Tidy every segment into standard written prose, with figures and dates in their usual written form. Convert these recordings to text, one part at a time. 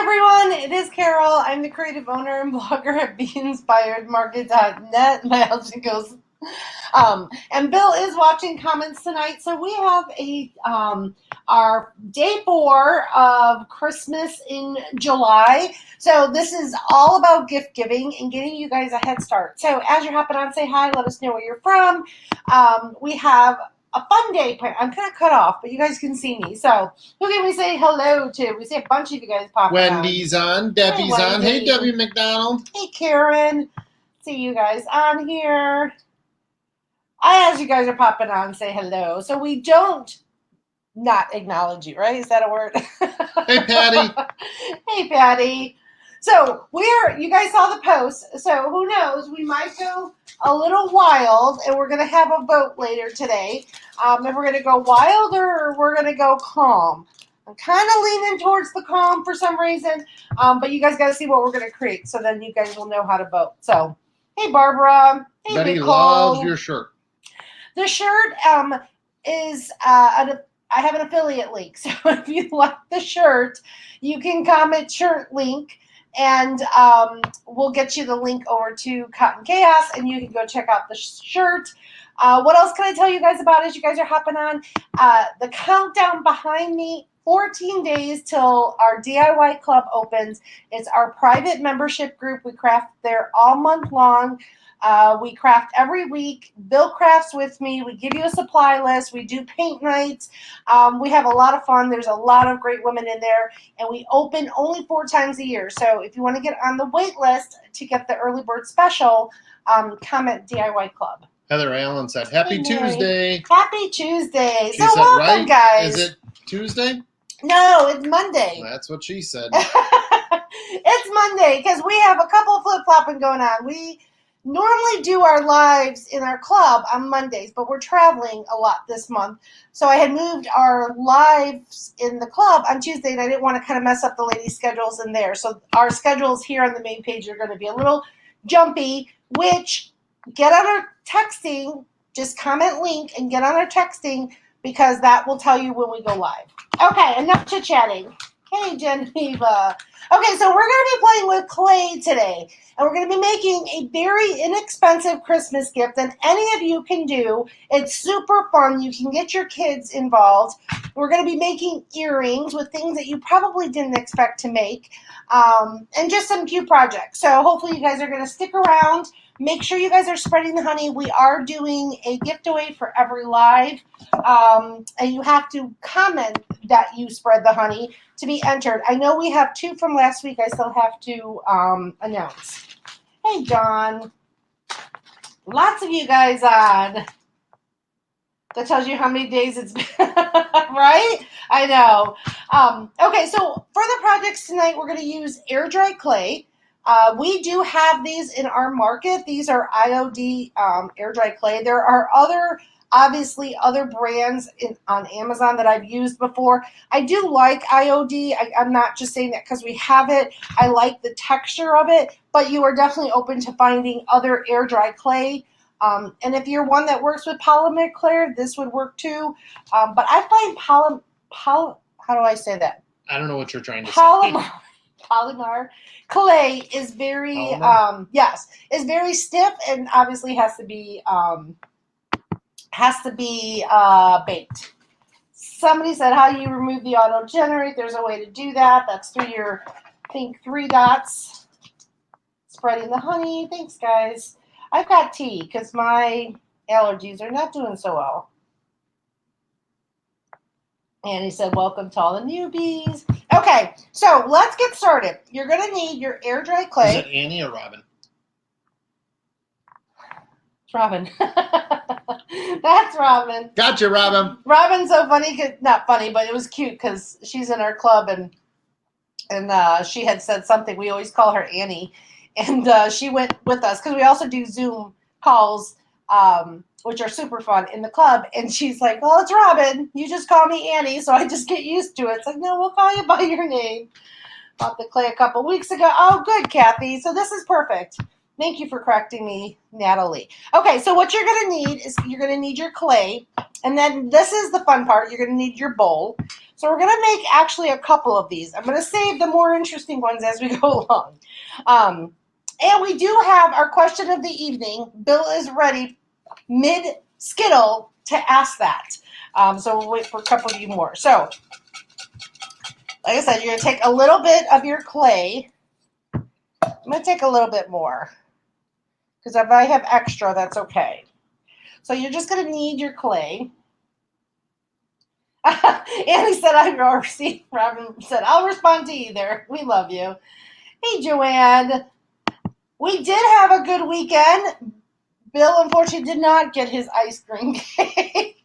everyone, it is Carol. I'm the creative owner and blogger at BeInspiredMarket.net. My husband goes, and Bill is watching comments tonight. So we have our day 4 of Christmas in July. So this is all about gift giving and getting you guys a head start. So as you're hopping on, say hi, let us know where you're from. We have a fun day. I'm kind of cut off, but you guys can see me. So who can we say hello to? We see a bunch of you guys popping Wendy's on. Debbie's on. Hey, Debbie McDonald. Hey, Karen. See you guys on here. As you guys are popping on, say hello. So we don't not acknowledge you, right? Is that a word? Hey, Patty. Hey, Patty. So you guys saw the post. So who knows? We might go a little wild, and we're going to have a vote later today. If we're going to go wild or we're going to go calm. I'm kind of leaning towards the calm for some reason, but you guys got to see what we're going to create, so then you guys will know how to vote. So, hey, Barbara. Hey, Betty Nicole. loves your shirt. The shirt is I have an affiliate link, so if you like the shirt, you can comment shirt link, and we'll get you the link over to Cotton Chaos, and you can go check out the shirt. What else can I tell you guys about as you guys are hopping on? The countdown behind me, 14 days till our DIY club opens. It's our private membership group. We craft there all month long. We craft every week. Bill crafts with me. We give you a supply list. We do paint nights. We have a lot of fun. There's a lot of great women in there, and we open only 4 times a year. So if you want to get on the wait list to get the early bird special, comment DIY Club. Heather Allen said, Happy Tuesday. Happy Tuesday. She so said, welcome, right? guys. Is it Tuesday? No, it's Monday. That's what she said. It's Monday because we have a couple of flip-flopping going on. We normally do our lives in our club on Mondays, but we're traveling a lot this month. So I had moved our lives in the club on Tuesday, and I didn't want to kind of mess up the ladies' schedules in there. So our schedules here on the main page are going to be a little jumpy, which get on our texting, just comment link and get on our texting because that will tell you when we go live. Okay, enough chit-chatting. Hey, Geneva. Okay, so we're going to be playing with clay today, and we're going to be making a very inexpensive Christmas gift that any of you can do. It's super fun. You can get your kids involved. We're going to be making earrings with things that you probably didn't expect to make, and just some cute projects. So hopefully you guys are going to stick around. Make sure you guys are spreading the honey. We are doing a giveaway for every live, and you have to comment that you spread the honey to be entered. I know we have 2 from last week. I still have to announce. Hey, John. Lots of you guys on. That tells you how many days it's been, right? I know. Okay, so for the projects tonight, we're going to use air dry clay. We do have these in our market. These are IOD air dry clay. There are obviously other brands on Amazon that I've used before. I do like IOD. I'm not just saying that because we have it. I like the texture of it, but you are definitely open to finding other air dry clay. And if you're one that works with polymer clay, this would work too. But I find how do I say that? I don't know what you're trying to say. Polymer clay is very is very stiff and obviously has to be baked. Somebody said, how do you remove the auto generate? There's a way to do that. That's through your, I think, 3 dots. Spreading the honey. Thanks, guys. I've got tea because my allergies are not doing so well. And he said, welcome to all the newbies. Okay, so let's get started. You're going to need your air dry clay. Is it Annie or Robin? It's Robin. That's Robin. Gotcha, Robin. Robin's so funny. Not funny, but it was cute because she's in our club and she had said something. We always call her Annie. And she went with us because we also do Zoom calls, which are super fun in the club. And she's like, well, it's Robin. You just call me Annie. So I just get used to it. It's like, no, we'll call you by your name. Bought the clay a couple weeks ago. Oh, good, Kathy. So this is perfect. Thank you for correcting me, Natalie. Okay, so what you're going to need is you're going to need your clay. And then this is the fun part. You're going to need your bowl. So we're going to make actually a couple of these. I'm going to save the more interesting ones as we go along. And we do have our question of the evening. Bill is ready mid-skittle to ask that. So we'll wait for a couple of you more. So, like I said, you're going to take a little bit of your clay. I'm going to take a little bit more. Because if I have extra, that's okay. So you're just going to need your clay. Annie said, Robin said, I'll respond to either. We love you. Hey, Joanne. We did have a good weekend. Bill, unfortunately, did not get his ice cream cake.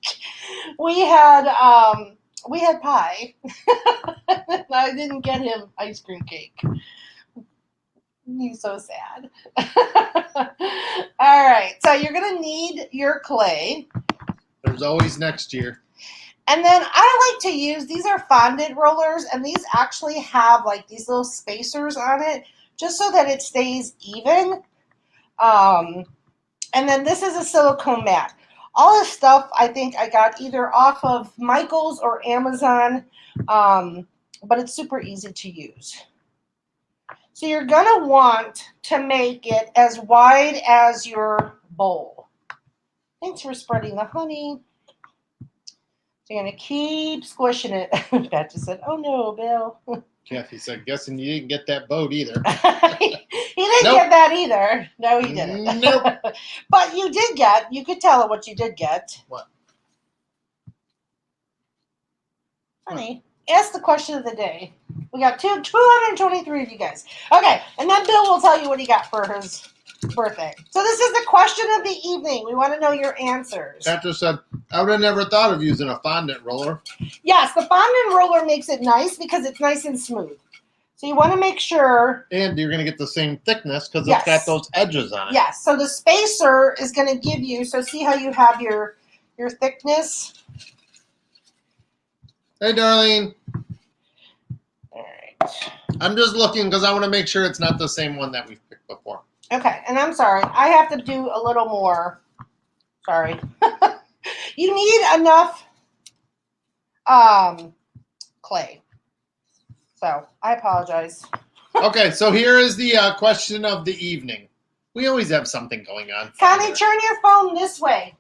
We had pie. I didn't get him ice cream cake. He's so sad. All right, so you're going to need your clay. There's always next year. And then I like to use, these are fondant rollers, and these actually have like these little spacers on it, just so that it stays even. And then this is a silicone mat. All this stuff I think I got either off of Michael's or Amazon, but it's super easy to use. So you're going to want to make it as wide as your bowl. Thanks for spreading the honey. So you're going to keep squishing it. Pat just said, oh no, Bill. Kathy said, guessing you didn't get that boat either. He didn't get that either. No, he didn't. Nope. But you did get, you could tell what you did get. What? Honey, ask the question of the day. We got 223 of you guys. Okay, and then Bill will tell you what he got for his birthday. So this is the question of the evening. We want to know your answers. Patrick said, I would have never thought of using a fondant roller. Yes, the fondant roller makes it nice because it's nice and smooth. So you want to make sure. And you're going to get the same thickness because Yes. it's got those edges on it. Yes, so the spacer is going to give you, so see how you have your thickness? Hey, Darlene. All right. I'm just looking because I want to make sure it's not the same one that we've picked before. Okay, and I'm sorry. I have to do a little more. Sorry. You need enough clay. So, I apologize. Okay, so here is the question of the evening. We always have something going on. Connie, turn your phone this way.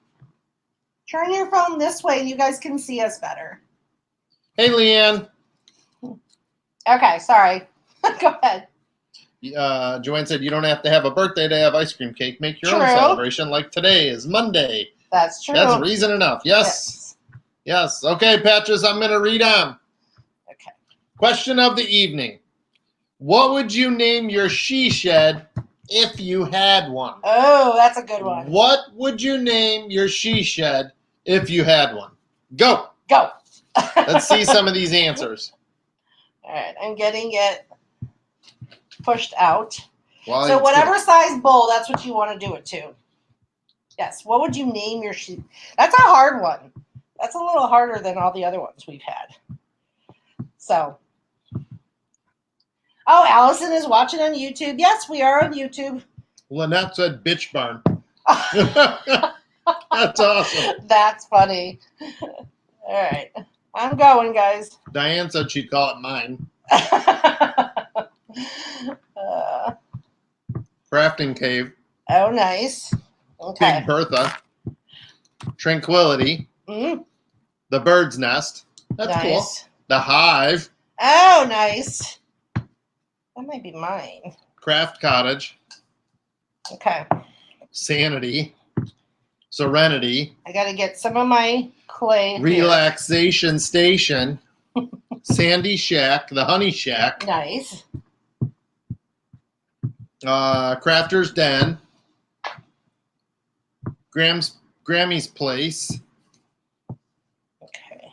Turn your phone this way and you guys can see us better. Hey, Leanne. Okay, sorry. Go ahead. Joanne said you don't have to have a birthday to have ice cream cake. Make your own celebration like today is Monday. That's true. That's reason enough. Yes. Yes. Okay, Patches, I'm going to read on. Okay. Question of the evening. What would you name your she shed if you had one? Oh, that's a good one. What would you name your she shed if you had one? Go. Go. Let's see some of these answers. All right, I'm getting it pushed out. Well, So whatever size bowl, that's what you want to do it to. Yes. What would you name your sheep? That's a hard one. That's a little harder than all the other ones we've had. So. Oh, Allison is watching on YouTube. Yes, we are on YouTube. Lynette said bitch barn. That's awesome. That's funny. All right. I'm going, guys. Diane said she'd call it mine. Crafting cave. Oh, nice. Okay. Big Bertha. Tranquility. Mm, The bird's nest. That's nice. cool. The hive. Oh, nice. That might be mine. Craft cottage. Okay. Sanity. Serenity. I got to get some of my clay. Relaxation station. Sandy shack. The honey shack. Nice. Crafter's den. Grammy's place. Okay.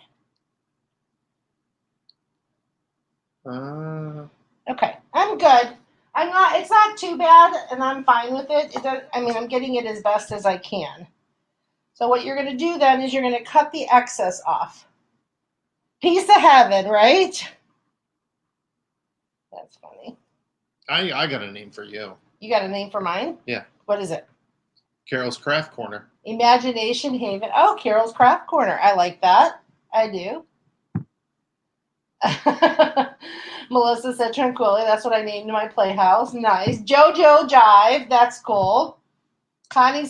Okay, I'm good. It's not too bad, and I'm fine with it. I'm getting it as best as I can. So what you're going to do then is you're going to cut the excess off. Piece of heaven, right? That's funny. I got a name for you. You got a name for mine? Yeah. What is it? Carol's Craft Corner. Imagination Haven. Oh, Carol's Craft Corner. I like that. I do. Melissa said Tranquility. That's what I named my playhouse. Nice. Jojo Jive. That's cool. Connie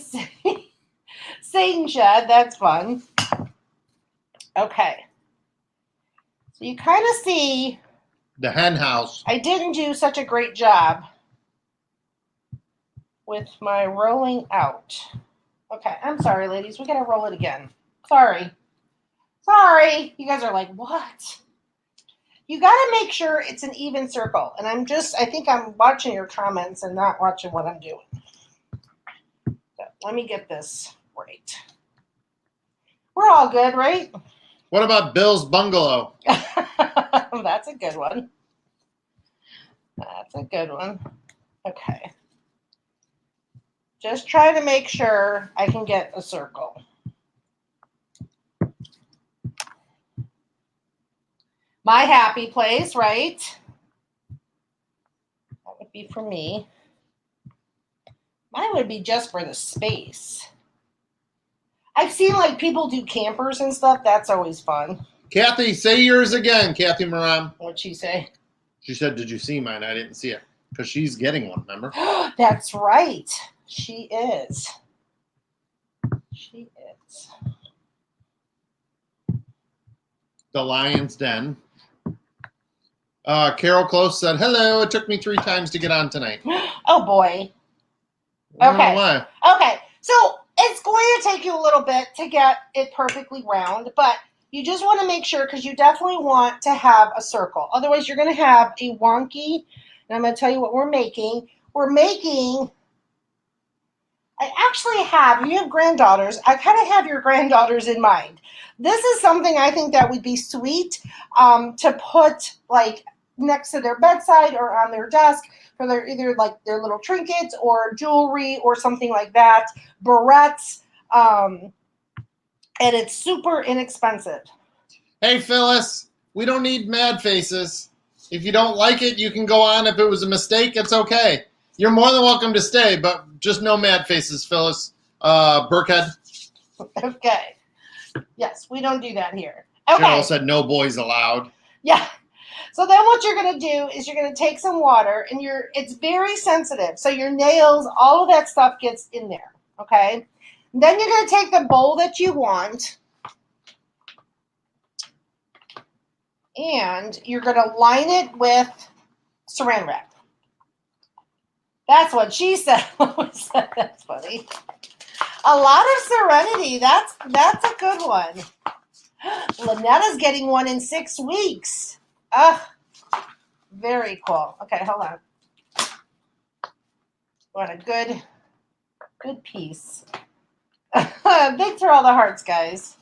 Satan Shed. That's fun. Okay. So you kind of see The hen house. I didn't do such a great job with my rolling out. Okay, I'm sorry, ladies. We got to roll it again. Sorry. You guys are like, what? You got to make sure it's an even circle. And I think I'm watching your comments and not watching what I'm doing. So let me get this right. We're all good, right? What about Bill's Bungalow? That's a good one. Okay. Just try to make sure I can get a circle. My happy place, right? That would be for me. Mine would be just for the space. I've seen like people do campers and stuff. That's always fun. Kathy, say yours again, Kathy Moran. What'd she say? She said, did you see mine? I didn't see it. Because she's getting one, remember? That's right. She is. The Lion's Den. Carol Close said, hello, it took me 3 times to get on tonight. Oh, boy. Okay. Okay. So it's going to take you a little bit to get it perfectly round, but you just want to make sure, because you definitely want to have a circle. Otherwise, you're going to have a wonky, and I'm going to tell you what we're making. I actually have, you have granddaughters, I kind of have your granddaughters in mind. This is something I think that would be sweet to put like next to their bedside or on their desk for their either like their little trinkets or jewelry or something like that, barrettes, and it's super inexpensive. Hey, Phyllis, we don't need mad faces. If you don't like it, you can go on. If it was a mistake, it's okay. You're more than welcome to stay, but just no mad faces, Phyllis. Burkhead. Okay. Yes, we don't do that here. Okay. Cheryl said no boys allowed. Yeah. So then what you're going to do is you're going to take some water, and it's very sensitive. So your nails, all of that stuff gets in there. Okay. And then you're going to take the bowl that you want, and you're going to line it with saran wrap. That's what she said. That's funny. A lot of serenity. That's a good one. Lynetta's getting one in 6 weeks. Ugh. Very cool. Okay, hold on. What a good piece. Thanks for all the hearts, guys.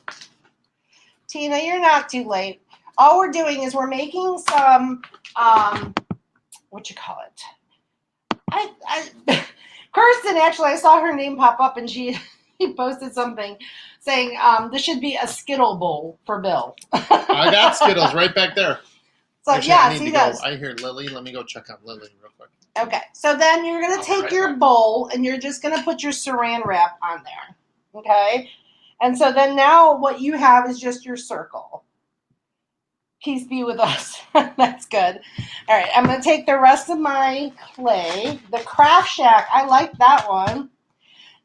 Tina, you're not too late. All we're doing is we're making some, what you call it? Kirsten, actually, I saw her name pop up, and he posted something saying this should be a Skittle bowl for Bill. I got Skittles right back there. So actually, yes, he does. I hear Lily. Let me go check on Lily real quick. Okay, so then you're going to take your bowl, and you're just going to put your saran wrap on there. Okay? And so then now what you have is just your circle. Peace be with us. That's good. All right, I'm going to take the rest of my clay. The Craft Shack, I like that one.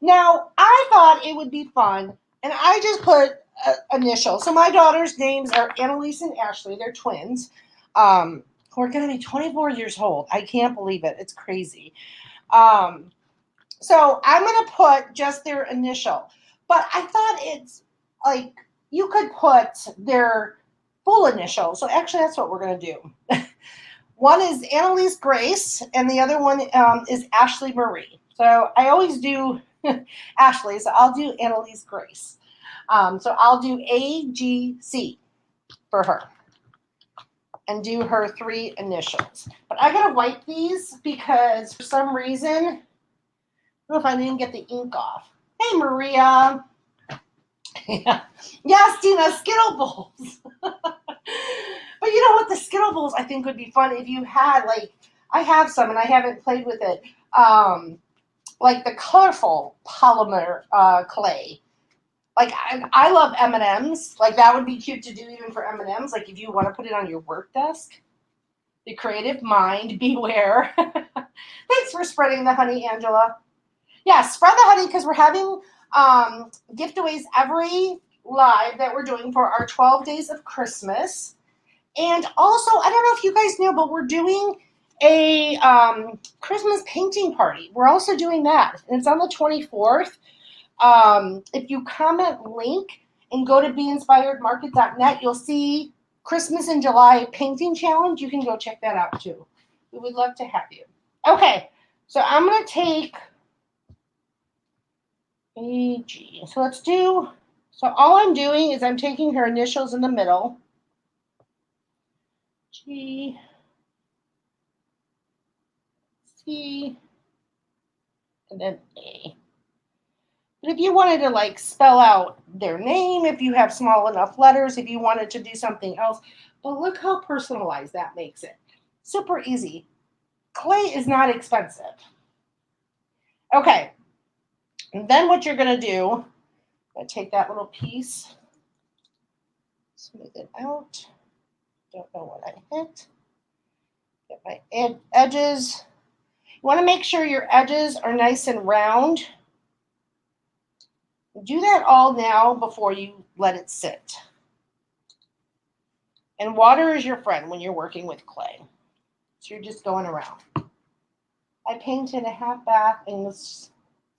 Now, I thought it would be fun, and I just put initials. So my daughter's names are Annalise and Ashley. They're twins. Who are going to be 24 years old. I can't believe it. It's crazy. So I'm going to put just their initial. But I thought it's like you could put their full initial. So actually, that's what we're going to do. One is Annalise Grace, and the other one is Ashley Marie. So I always do Ashley, so I'll do Annalise Grace. So I'll do AGC for her and do her 3 initials. But I got to wipe these because for some reason, I don't know if I didn't get the ink off. Hey, Maria. Yeah. Yes, Tina, Skittle Bowls. But you know what? The Skittle Bowls I think would be fun if you had, like, I have some and I haven't played with it. like the colorful polymer clay. Like I love M&Ms. Like that would be cute to do even for M&Ms. Like if you want to put it on your work desk. The creative mind, beware. Thanks for spreading the honey, Angela. Yeah, spread the honey because we're having giveaways every live that we're doing for our 12 days of Christmas. And also, I don't know if you guys know, but we're doing a Christmas painting party. We're also doing that. And it's on the 24th. If you comment link and go to beinspiredmarket.net, you'll see Christmas in July painting challenge. You can go check that out too. We would love to have you. Okay, so I'm going to take AG. So let's do, so all I'm doing is I'm taking her initials in the middle. G, C, and then A. But if you wanted to like spell out their name, if you have small enough letters, if you wanted to do something else, but look how personalized that makes it. Super easy. Clay is not expensive. Okay. And then what you're going to do, I'm going to take that little piece, smooth it out. Don't know what I hit. Get my edges. You want to make sure your edges are nice and round. Do that all now before you let it sit. And water is your friend when you're working with clay. So you're just going around. I painted a half bath in the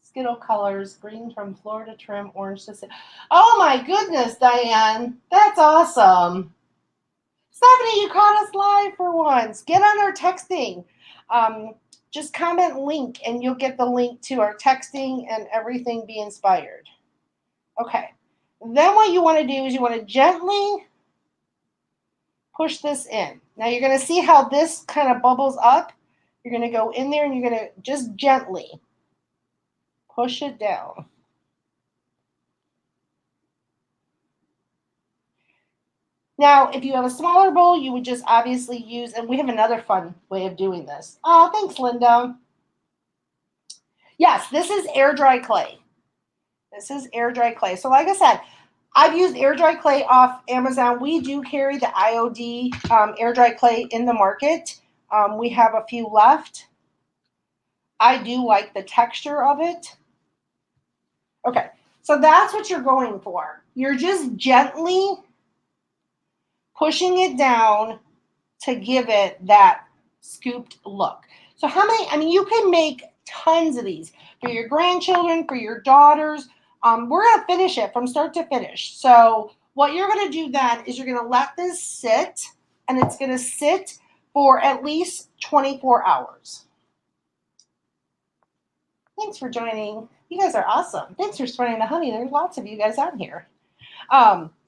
Skittle colors, green from Florida trim, orange to... Oh my goodness, Diane. That's awesome. Stephanie, you caught us live for once. Get on our texting. Just comment link and you'll get the link to our texting and everything Be Inspired. Okay. Then what you want to do is you want to gently push this in. Now you're going to see how this kind of bubbles up. You're going to go in there and you're going to just gently push it down. Now, if you have a smaller bowl, you would just obviously use, and we have another fun way of doing this. Oh, thanks, Linda. Yes, this is air dry clay. This is air dry clay. So like I said, I've used air dry clay off Amazon. We do carry the IOD air dry clay in the market. We have a few left. I do like the texture of it. Okay, so that's what you're going for. You're just gently pushing it down to give it that scooped look. So how many, I mean, you can make tons of these for your grandchildren, for your daughters. We're going to finish it from start to finish. So what you're going to do then is you're going to let this sit, and it's going to sit for at least 24 hours. Thanks for joining. You guys are awesome. Thanks for spreading the honey. There's lots of you guys on here.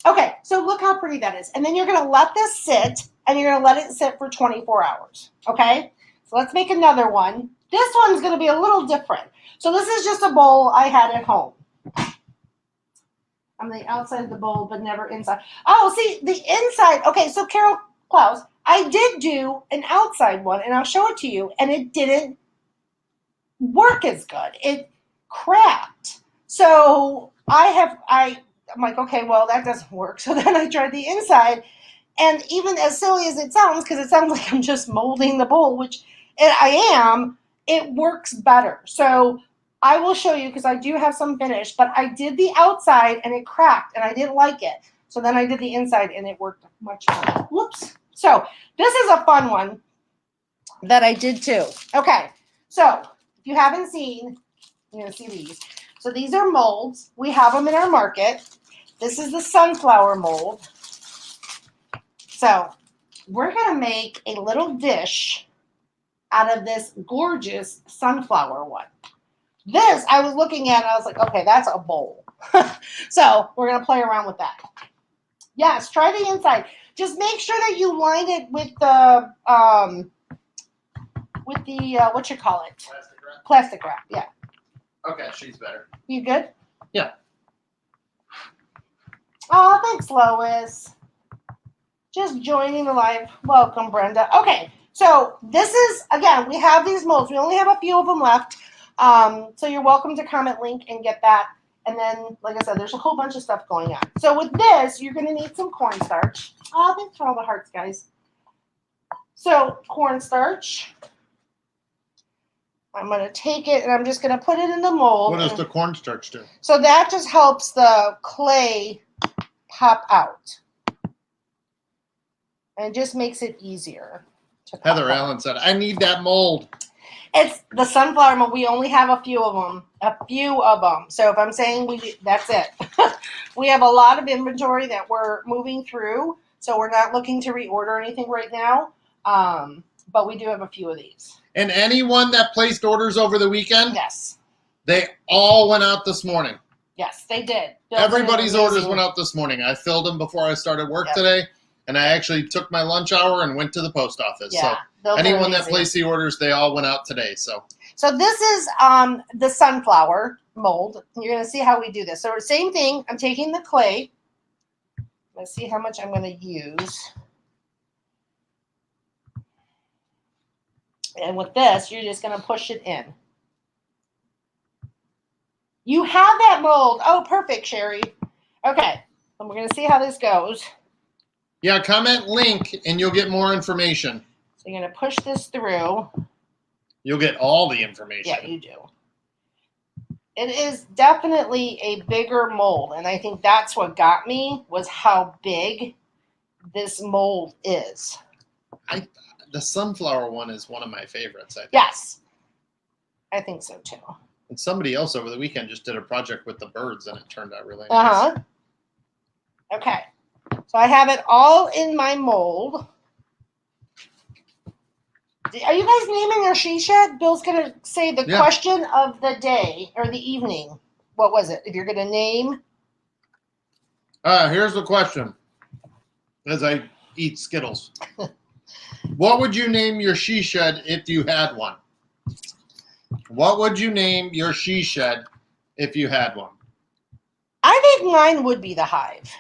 Okay, so look how pretty that is. And then you're going to let this sit, and you're going to let it sit for 24 hours. Okay? So let's make another one. This one's going to be a little different. So this is just a bowl I had at home. I'm the outside of the bowl, but never inside. Oh, see, the inside. Okay, so Carol Klaus, I did do an outside one, and I'll show it to you, and it didn't work as good. It cracked. So I'm like, okay, well, that doesn't work. So then I tried the inside, and even as silly as it sounds, because it sounds like I'm just molding the bowl, which I am, it works better. So I will show you because I do have some finished, but I did the outside and it cracked and I didn't like it. So then I did the inside and it worked much better. Whoops. So this is a fun one that I did too. Okay. So if you haven't seen, you're going to see these. So these are molds. We have them in our market. This is the sunflower mold. So we're going to make a little dish out of this gorgeous sunflower one. This, I was looking at, and I was like, okay, that's a bowl. So we're going to play around with that. Yes, try the inside. Just make sure that you line it with the what you call it? Plastic wrap? Plastic wrap, yeah. Okay, she's better. You good? Yeah. Oh, thanks, Lois. Just joining the live. Welcome, Brenda. Okay, so this is, again, we have these molds. We only have a few of them left. So you're welcome to comment link and get that. And then, like I said, there's a whole bunch of stuff going on. So with this, you're going to need some cornstarch. Oh, thanks for all the hearts, guys. So cornstarch. I'm going to take it and I'm just going to put it in the mold. What does the cornstarch do? So that just helps the clay pop out. And it just makes it easier to pop Heather out. Allen said, I need that mold. It's the sunflower mold. We only have a few of them. So if I'm saying that's it. We have a lot of inventory that we're moving through. So we're not looking to reorder anything right now. But we do have a few of these. And anyone that placed orders over the weekend, Yes. they all went out this morning. Yes, they did. Everybody's orders went out this morning. I filled them before I started work today. And I actually took my lunch hour and went to the post office. Yeah, so anyone that placed the orders, they all went out today. So this is the sunflower mold. You're going to see how we do this. So same thing. I'm taking the clay. Let's see how much I'm going to use. And with this, you're just going to push it in. You have that mold. Oh, perfect, Sherry. Okay. And we're going to see how this goes. yeah, comment link and you'll get more information. So you're going to push this through. You'll get all the information. Yeah, you do. It is definitely a bigger mold. And I think that's what got me was how big this mold is. The sunflower one is one of my favorites, I think. Yes. I think so too. And somebody else over the weekend just did a project with the birds and it turned out really nice. Uh-huh. Okay. So I have it all in my mold. Are you guys naming your she shed? Bill's going to say the question of the day or the evening. What was it? If you're going to name. Here's the question. As I eat Skittles. What would you name your she shed if you had one? What would you name your she shed if you had one? I think mine would be the hive.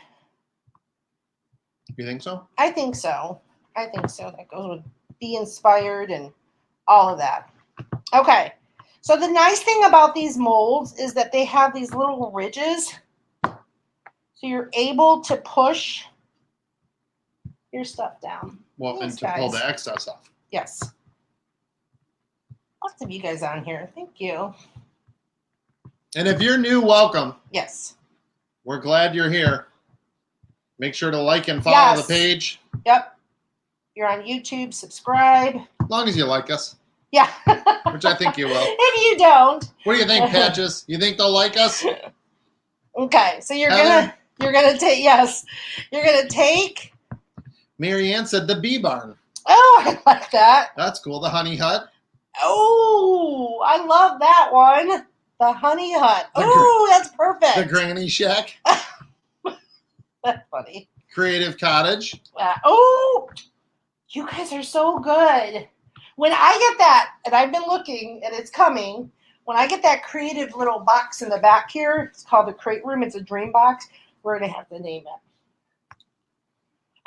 You think so? I think so. I think so. That goes with be inspired and all of that. Okay. So the nice thing about these molds is that they have these little ridges. So you're able to push your stuff down. Well, Thanks, and to pull the excess off. Yes. Lots of you guys on here. Thank you. And if you're new, welcome. Yes. We're glad you're here. Make sure to like and follow the page. Yep. You're on YouTube. Subscribe. As long as you like us. Yeah. Which I think you will. If you don't. What do you think, Patches? You think they'll like us? Okay. So you're gonna take You're gonna take. Marianne said the bee barn. Oh, I like that. That's cool. The honey hut. Oh, I love that one. The honey hut. Oh, that's perfect. The granny shack. That's funny. Creative cottage. Oh, you guys are so good. When I get that, and I've been looking, and it's coming, when I get that creative little box in the back here, it's called the crate room. It's a dream box. We're going to have to name it.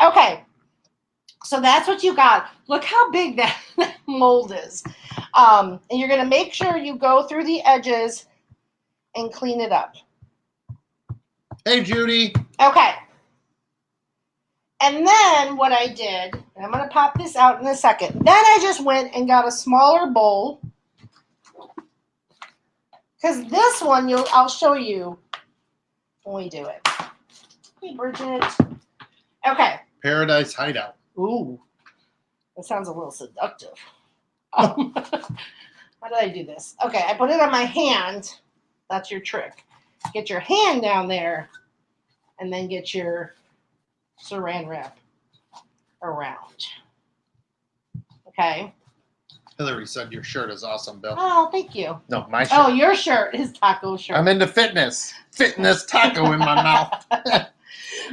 Okay. So that's what you got. Look how big that mold is. And you're going to make sure you go through the edges and clean it up. Hey, Judy. Okay. And then what I did, and I'm going to pop this out in a second. Then I just went and got a smaller bowl. Because this one, I'll show you when we do it. Hey, Bridget. Okay. Paradise Hideout. Ooh. That sounds a little seductive. How did I do this? Okay, I put it on my hand. That's your trick. Get your hand down there, and then get your saran wrap around. Okay. Hillary said your shirt is awesome, Bill. Oh, thank you. No, my shirt. Oh, your shirt, his taco shirt. I'm into fitness. Fitness taco in my mouth.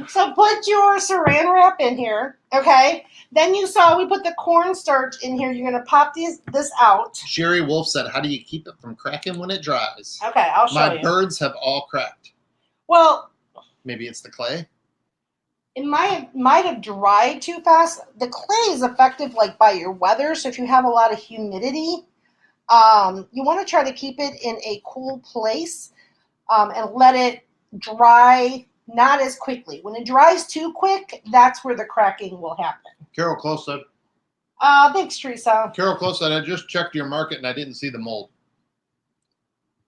So put your saran wrap in here, okay? Then you saw we put the cornstarch in here. You're going to pop this out. Sherry Wolf said, how do you keep it from cracking when it dries? Okay, I'll show you. My birds have all cracked. Well, maybe it's the clay? It might have dried too fast. The clay is effective like by your weather. So if you have a lot of humidity, You want to try to keep it in a cool place and let it dry not as quickly. When it dries too quick, that's where the cracking will happen. Carol Close said. Thanks, Teresa. Carol Close said, I just checked your market and I didn't see the mold.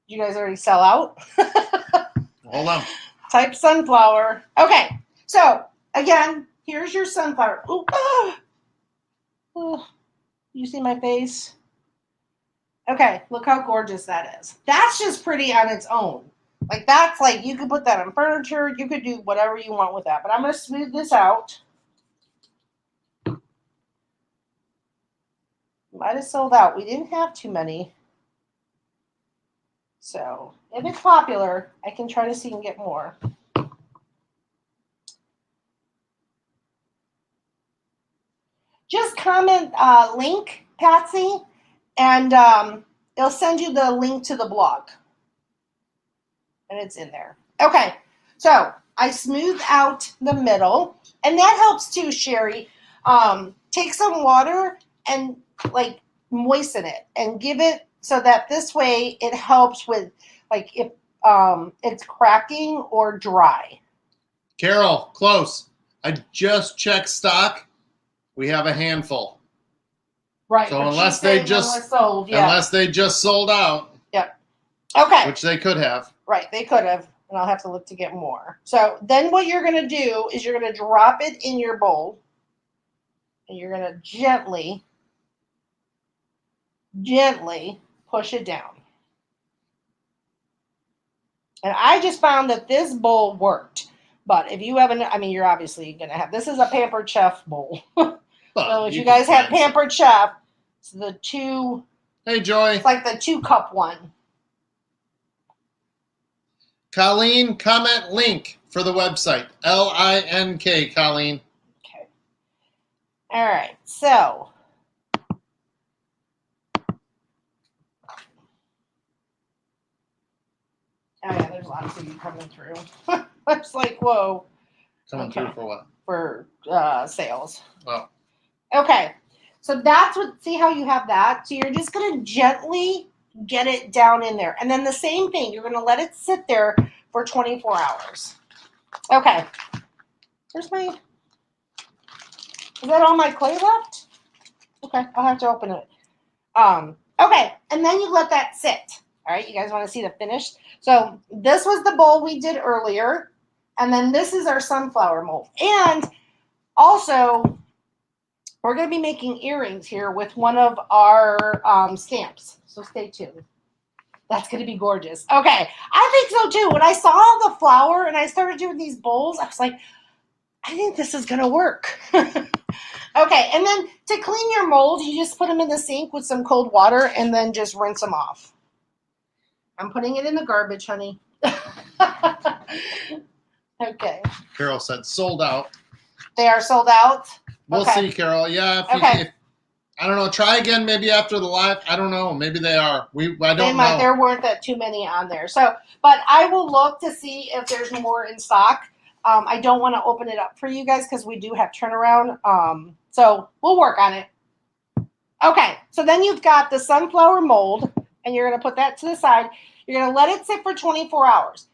You guys already sell out? Hold on. Type sunflower. Okay, so again, here's your sunflower. Ooh, you see my face? Okay, look how gorgeous that is. That's just pretty on its own. Like, that's like, you could put that on furniture. You could do whatever you want with that. But I'm going to smooth this out. Might have sold out. We didn't have too many. So, if it's popular, I can try to see and get more. Just comment link, Patsy, and it'll send you the link to the blog. And it's in there. Okay, so I smooth out the middle. And that helps too, Sherry. Take some water and like moisten it and give it so that this way it helps with like if it's cracking or dry. Carol, close. I just checked stock. We have a handful. Right. So unless they just sold, yeah. unless they just sold out. Yep. Okay. Which they could have. Right, they could have, and I'll have to look to get more. So then what you're going to do is you're going to drop it in your bowl, and you're going to gently push it down. And I just found that this bowl worked. But if you haven't, I mean, you're obviously going to have, this is a Pampered Chef bowl. So if you guys have Pampered Chef, it's the two. Hey, Joy. It's like the 2-cup one. Colleen, comment link for the website. LINK, Colleen. Okay. All right. So. Oh, yeah, there's lots of you coming through. It's like, whoa. Coming through for what? For sales. Oh. Okay. So that's what, see how you have that? So you're just going to gently get it down in there. And then the same thing, you're going to let it sit there for 24 hours. Okay. Where's my, is that all my clay left? Okay, I'll have to open it. Okay, and then you let that sit. All right, you guys want to see the finished? So this was the bowl we did earlier, and then this is our sunflower mold. And also, we're going to be making earrings here with one of our stamps. So stay tuned. That's going to be gorgeous. Okay, I think so too. When I saw the flower and I started doing these bowls, I was like, I think this is going to work. Okay, and then to clean your mold, you just put them in the sink with some cold water and then just rinse them off. I'm putting it in the garbage, honey. Okay. Carol said sold out. They are sold out? We'll see, Carol. Yeah. If, I don't know. Try again maybe after the live. I don't know. Maybe they are. I don't know. There weren't that too many on there. So, but I will look to see if there's more in stock. I don't want to open it up for you guys because we do have turnaround. So we'll work on it. Okay. So then you've got the sunflower mold, and you're going to put that to the side. You're going to let it sit for 24 hours.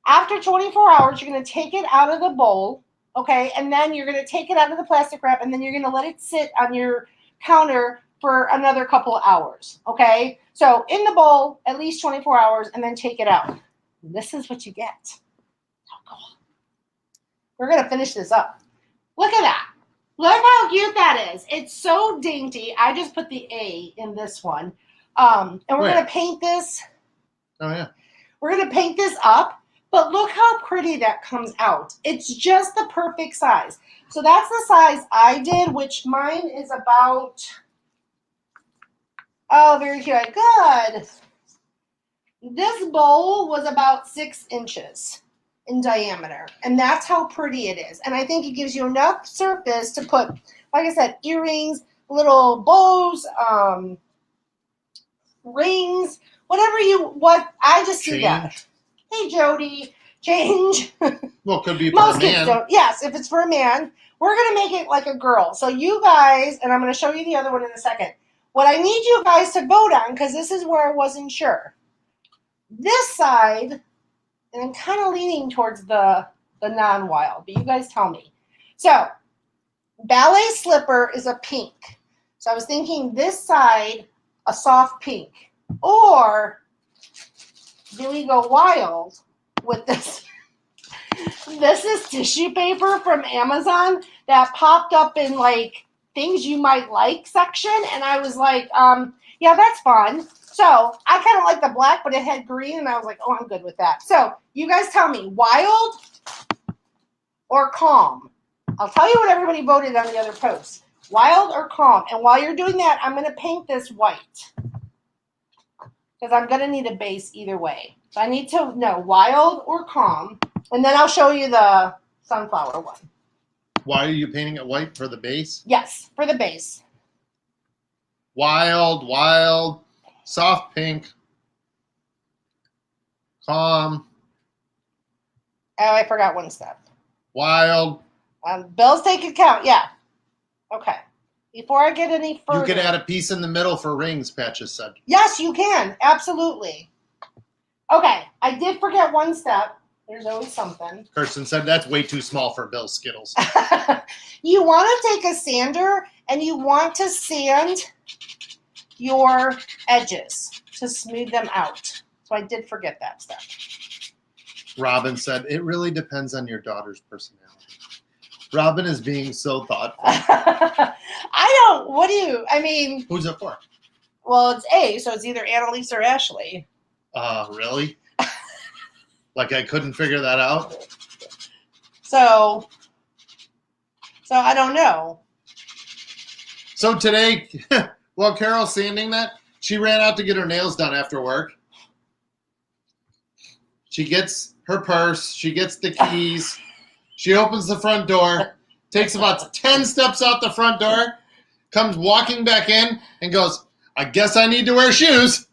After 24 hours, you're going to take it out of the bowl. Okay. And then you're going to take it out of the plastic wrap, and then you're going to let it sit on your counter for another couple of hours. Okay. So in the bowl, at least 24 hours, and then take it out. This is what you get. Oh, cool. We're going to finish this up. Look at that. Look how cute that is. It's so dainty. I just put the A in this one. And we're going to paint this. Oh, yeah. We're going to paint this up. But look how pretty that comes out. It's just the perfect size. So that's the size I did, which mine is about, oh, very cute. Good. This bowl was about 6 inches in diameter. And that's how pretty it is. And I think it gives you enough surface to put, like I said, earrings, little bows, rings, whatever you want. I just do that. Hey, Jody, change. Well, it could be for Most a kids man. don't. Yes, if it's for a man, we're going to make it like a girl. So you guys, and I'm going to show you the other one in a second. what I need you guys to vote on, because this is where I wasn't sure. This side, and I'm kind of leaning towards the non-wild, but you guys tell me. So, ballet slipper is a pink. So I was thinking this side, a soft pink. Or do we go wild with this? This is tissue paper from Amazon that popped up in like things you might like section. And I was like, yeah, that's fun. So I kind of like the black, but it had green. And I was like, oh, I'm good with that. So you guys tell me, wild or calm? I'll tell you what everybody voted on the other post. Wild or calm. And while you're doing that, I'm going to paint this white. Because I'm going to need a base either way. So I need to know wild or calm. And then I'll show you the sunflower one. Why are you painting it white for the base? Yes, for the base. Wild, soft pink, calm. Oh, I forgot one step. Wild. Bills take account, yeah. Okay. Before I get any further. You could add a piece in the middle for rings, Patches said. Yes, you can. Absolutely. Okay. I did forget one step. There's always something. Kirsten said that's way too small for Bill's Skittles. You want to take a sander and you want to sand your edges to smooth them out. So I did forget that step. Robin said, it really depends on your daughter's personality. Robin is being so thoughtful. Who's it for? Well, it's A, so it's either Annalise or Ashley. Really? Like I couldn't figure that out? So I don't know. So today, while Carol's sanding that, she ran out to get her nails done after work. She gets her purse. She gets the keys. She opens the front door, takes about 10 steps out the front door, comes walking back in, and goes, I guess I need to wear shoes.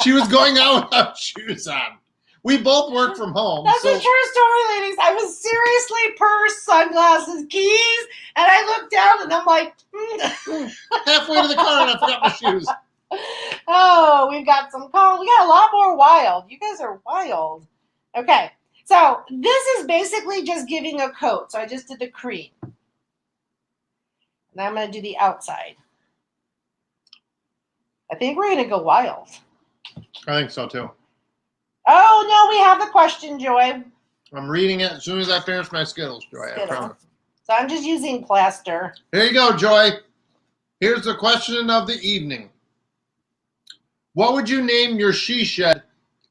She was going out without shoes on. We both work from home. That's a true story, ladies. I was seriously purse, sunglasses, keys, and I looked down and I'm like, halfway to the car and I forgot my shoes. Oh, we've got some calm. We got a lot more wild. You guys are wild. Okay. So this is basically just giving a coat. So I just did the cream. Now I'm going to do the outside. I think we're going to go wild. I think so too. Oh, no, we have the question, Joy. I'm reading it as soon as I finish my Skittles, Joy. I promise. So I'm just using plaster. Here you go, Joy. Here's the question of the evening. What would you name your she shed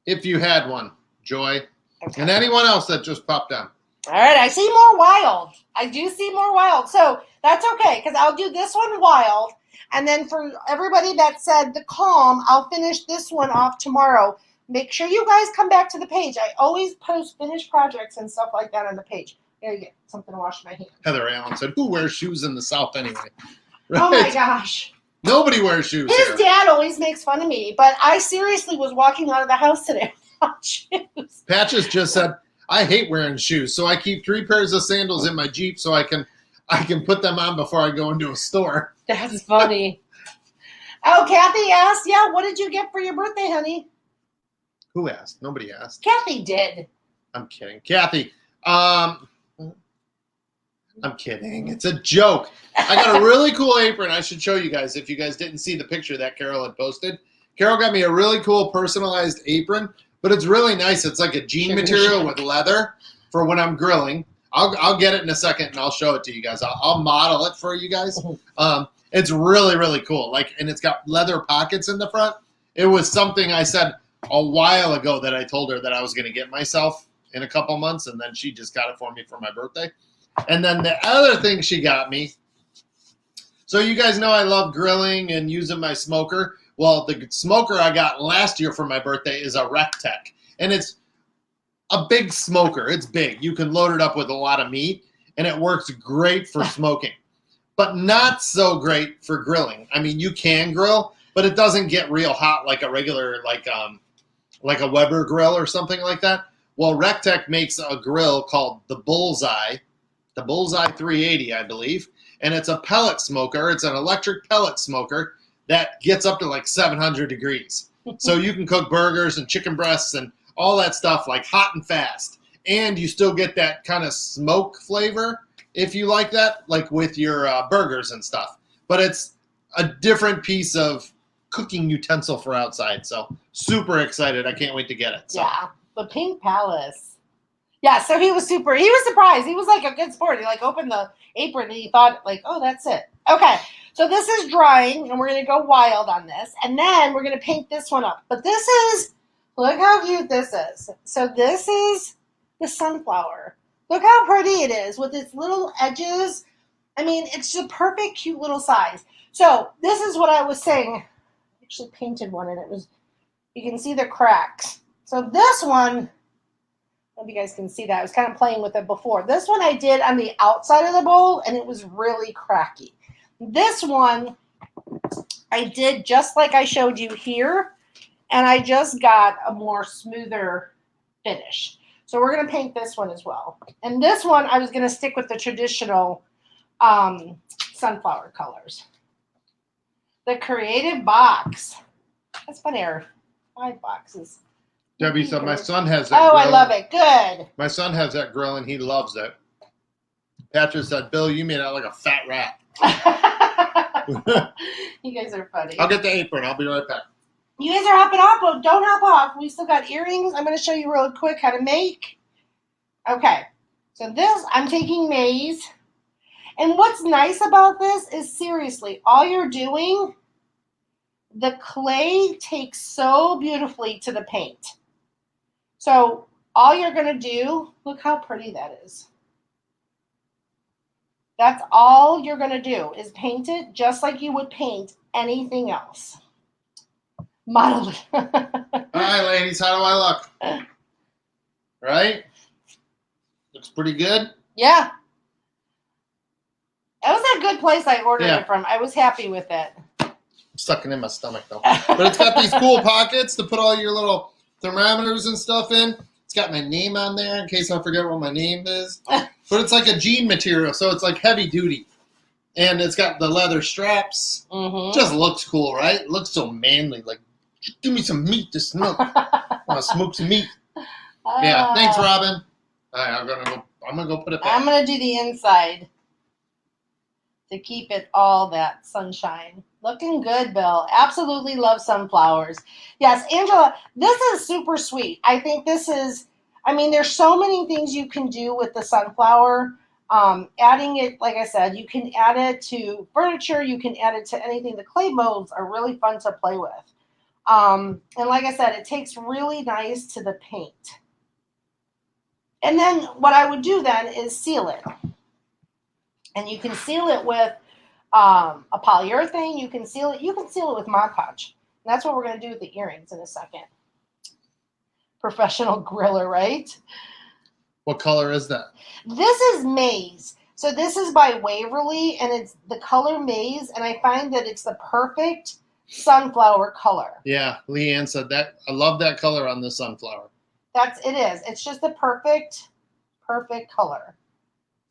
if you had one, Joy? Okay. And anyone else that just popped on. All right, I see more wild. I do see more wild. So that's okay, because I'll do this one wild. And then for everybody that said the calm, I'll finish this one off tomorrow. Make sure you guys come back to the page. I always post finished projects and stuff like that on the page. There you go. Something to wash my hands. Heather Allen said, who wears shoes in the South anyway? Right? Oh, my gosh. Nobody wears shoes His dad always makes fun of me, but I seriously was walking out of the house today without shoes. Patches just said, I hate wearing shoes, so I keep 3 pairs of sandals in my Jeep so I can put them on before I go into a store. That's funny. Oh, Kathy asked, yeah, what did you get for your birthday, honey? Who asked? Nobody asked. Kathy did. I'm kidding. Kathy, I'm kidding. It's a joke. I got a really cool apron. I should show you guys if you guys didn't see the picture that Carol had posted. Carol got me a really cool personalized apron, but it's really nice. It's like a jean material with leather for when I'm grilling. I'll get it in a second and I'll show it to you guys. I'll model it for you guys. It's really, really cool. And it's got leather pockets in the front. It was something I said a while ago that I told her that I was going to get myself in a couple months, and then she just got it for me for my birthday. And then the other thing she got me, so you guys know I love grilling and using my smoker. Well, the smoker I got last year for my birthday is a Rectech, and it's a big smoker. It's big. You can load it up with a lot of meat, and it works great for smoking, but not so great for grilling. I mean, you can grill, but it doesn't get real hot like a regular, like a Weber grill or something like that. Well, Rectech makes a grill called the Bullseye 380, I believe, and it's a pellet smoker. It's an electric pellet smoker that gets up to like 700 degrees. So you can cook burgers and chicken breasts and all that stuff like hot and fast. And you still get that kind of smoke flavor if you like that, like with your burgers and stuff. But it's a different piece of cooking utensil for outside. So super excited. I can't wait to get it. So. Yeah, the Pink Palace. Yeah, so he was surprised. He was like a good sport. He like opened the apron and he thought like, oh, that's it. Okay, so this is drying and we're going to go wild on this. And then we're going to paint this one up. But this is, look how cute this is. So this is the sunflower. Look how pretty it is with its little edges. I mean, it's a perfect, cute little size. So this is what I was saying. I actually painted one and it was, you can see the cracks. So this one, I hope you guys can see that. I was kind of playing with it before. This one I did on the outside of the bowl and it was really cracky. This one I did just like I showed you here, and I just got a more smoother finish. So we're going to paint this one as well. And this one I was going to stick with the traditional sunflower colors. The Creative Box. That's funny, there are 5 boxes. Debbie said my son has that grill. I love it. Good. My son has that grill and he loves it. Patrick said, Bill, you made out like a fat rat. You guys are funny. I'll get the apron. I'll be right back. You guys are hopping off, but don't hop off. We still got earrings. I'm going to show you real quick how to make. Okay. So this, I'm taking maize. And what's nice about this is seriously, all you're doing, the clay takes so beautifully to the paint. So all you're going to do, look how pretty that is. That's all you're going to do is paint it just like you would paint anything else. Model it. All right, ladies, how do I look? Right? Looks pretty good. Yeah. It was a good place I ordered it from. I was happy with it. I'm sucking in my stomach, though. But it's got these cool pockets to put all your little thermometers and stuff in. It's got my name on there in case I forget what my name is. But it's like a jean material, so it's like heavy duty. And it's got the leather straps. Mm-hmm. Just looks cool, right? It looks so manly. Like, give me some meat to smoke. I want to smoke some meat. Yeah, thanks, Robin. All right, I'm gonna go put it back. I'm gonna do the inside to keep it all that sunshine. Looking good, Bill. Absolutely love sunflowers. Yes, Angela, this is super sweet. I think this is, I mean, there's so many things you can do with the sunflower. Adding it, like I said, you can add it to furniture. You can add it to anything. The clay molds are really fun to play with. And like I said, it takes really nice to the paint. And then what I would do then is seal it. And you can seal it with a polyurethane. You can seal it with Mod Podge. And that's what we're going to do with the earrings in a second. Professional griller, right? What color is that? This is maize. So this is by Waverly, and it's the color maize, and I find that it's the perfect sunflower color. Yeah, Leanne said that. I love that color on the sunflower. It is. It's just the perfect color.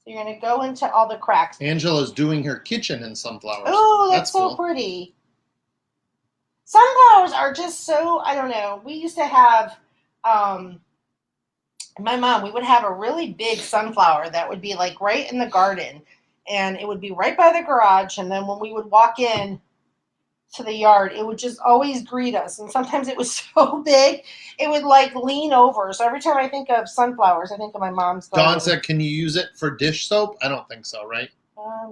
So you're going to go into all the cracks. Angela's doing her kitchen in sunflowers. Oh, that's so cool. Pretty. Sunflowers are just so, I don't know. We used to have, my mom, we would have a really big sunflower that would be like right in the garden. And it would be right by the garage. And then when we would walk in to the yard, it would just always greet us. And sometimes it was so big, it would like lean over. So every time I think of sunflowers, I think of my mom's garden. Dawn said, can you use it for dish soap? I don't think so, right?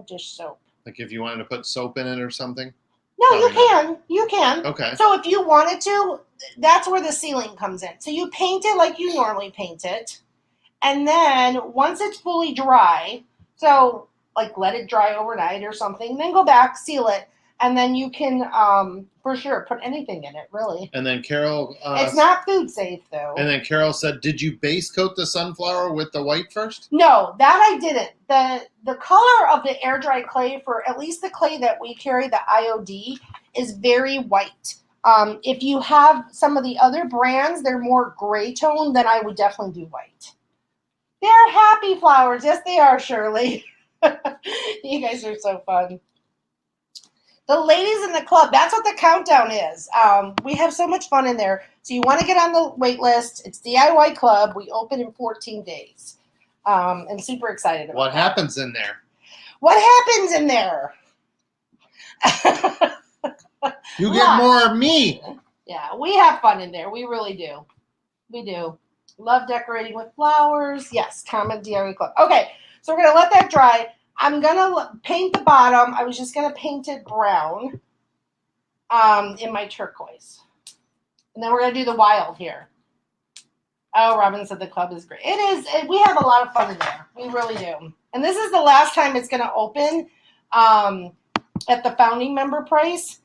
Dish soap. Like if you wanted to put soap in it or something? No, you can. You can. Okay. So if you wanted to, that's where the sealing comes in. So you paint it like you normally paint it. And then once it's fully dry, so like let it dry overnight or something, then go back, seal it. And then you can, for sure, put anything in it, really. And then Carol... it's not food safe, though. And then Carol said, did you base coat the sunflower with the white first? No, that I didn't. The color of the air dry clay, for at least the clay that we carry, the IOD, is very white. If you have some of the other brands, they're more gray tone, then I would definitely do white. They're happy flowers. Yes, they are, Shirley. You guys are so fun. The ladies in the club, that's what the countdown is. We have so much fun in there. So you want to get on the wait list. It's DIY Club. We open in 14 days. And super excited about What that. happens in there? What happens in there? You get more of me. Yeah, we have fun in there. We really do. We do. Love decorating with flowers. Yes, comment DIY Club. Okay, so we're going to let that dry. I'm going to paint the bottom. I was just going to paint it brown in my turquoise. And then we're going to do the wild here. Oh, Robin said the club is great. It is. We have a lot of fun in there. We really do. And this is the last time it's going to open at the founding member price,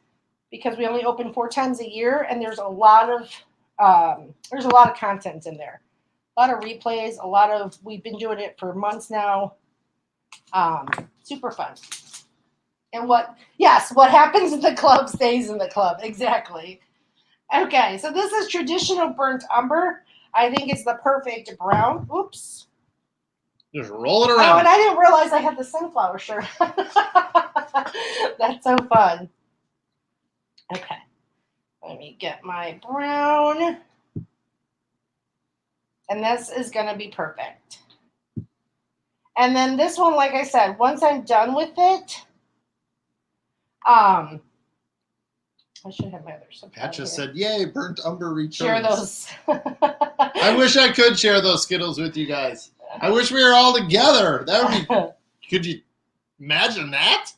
because we only open 4 times a year, and there's a lot of content in there, a lot of replays, we've been doing it for months now. Super fun. And what happens in the club stays in the club. Exactly. Okay, so this is traditional burnt umber. I think it's the perfect brown. Oops. Just roll it Oh, around. and I didn't realize I had the sunflower shirt. That's so fun. Okay. Let me get my brown. And this is going to be perfect. And then this one, like I said, once I'm done with it, I should have my other stuff. Pat just said, yay, burnt umber returns. Share those. I wish I could share those Skittles with you guys. I wish we were all together. That would be, could you imagine that?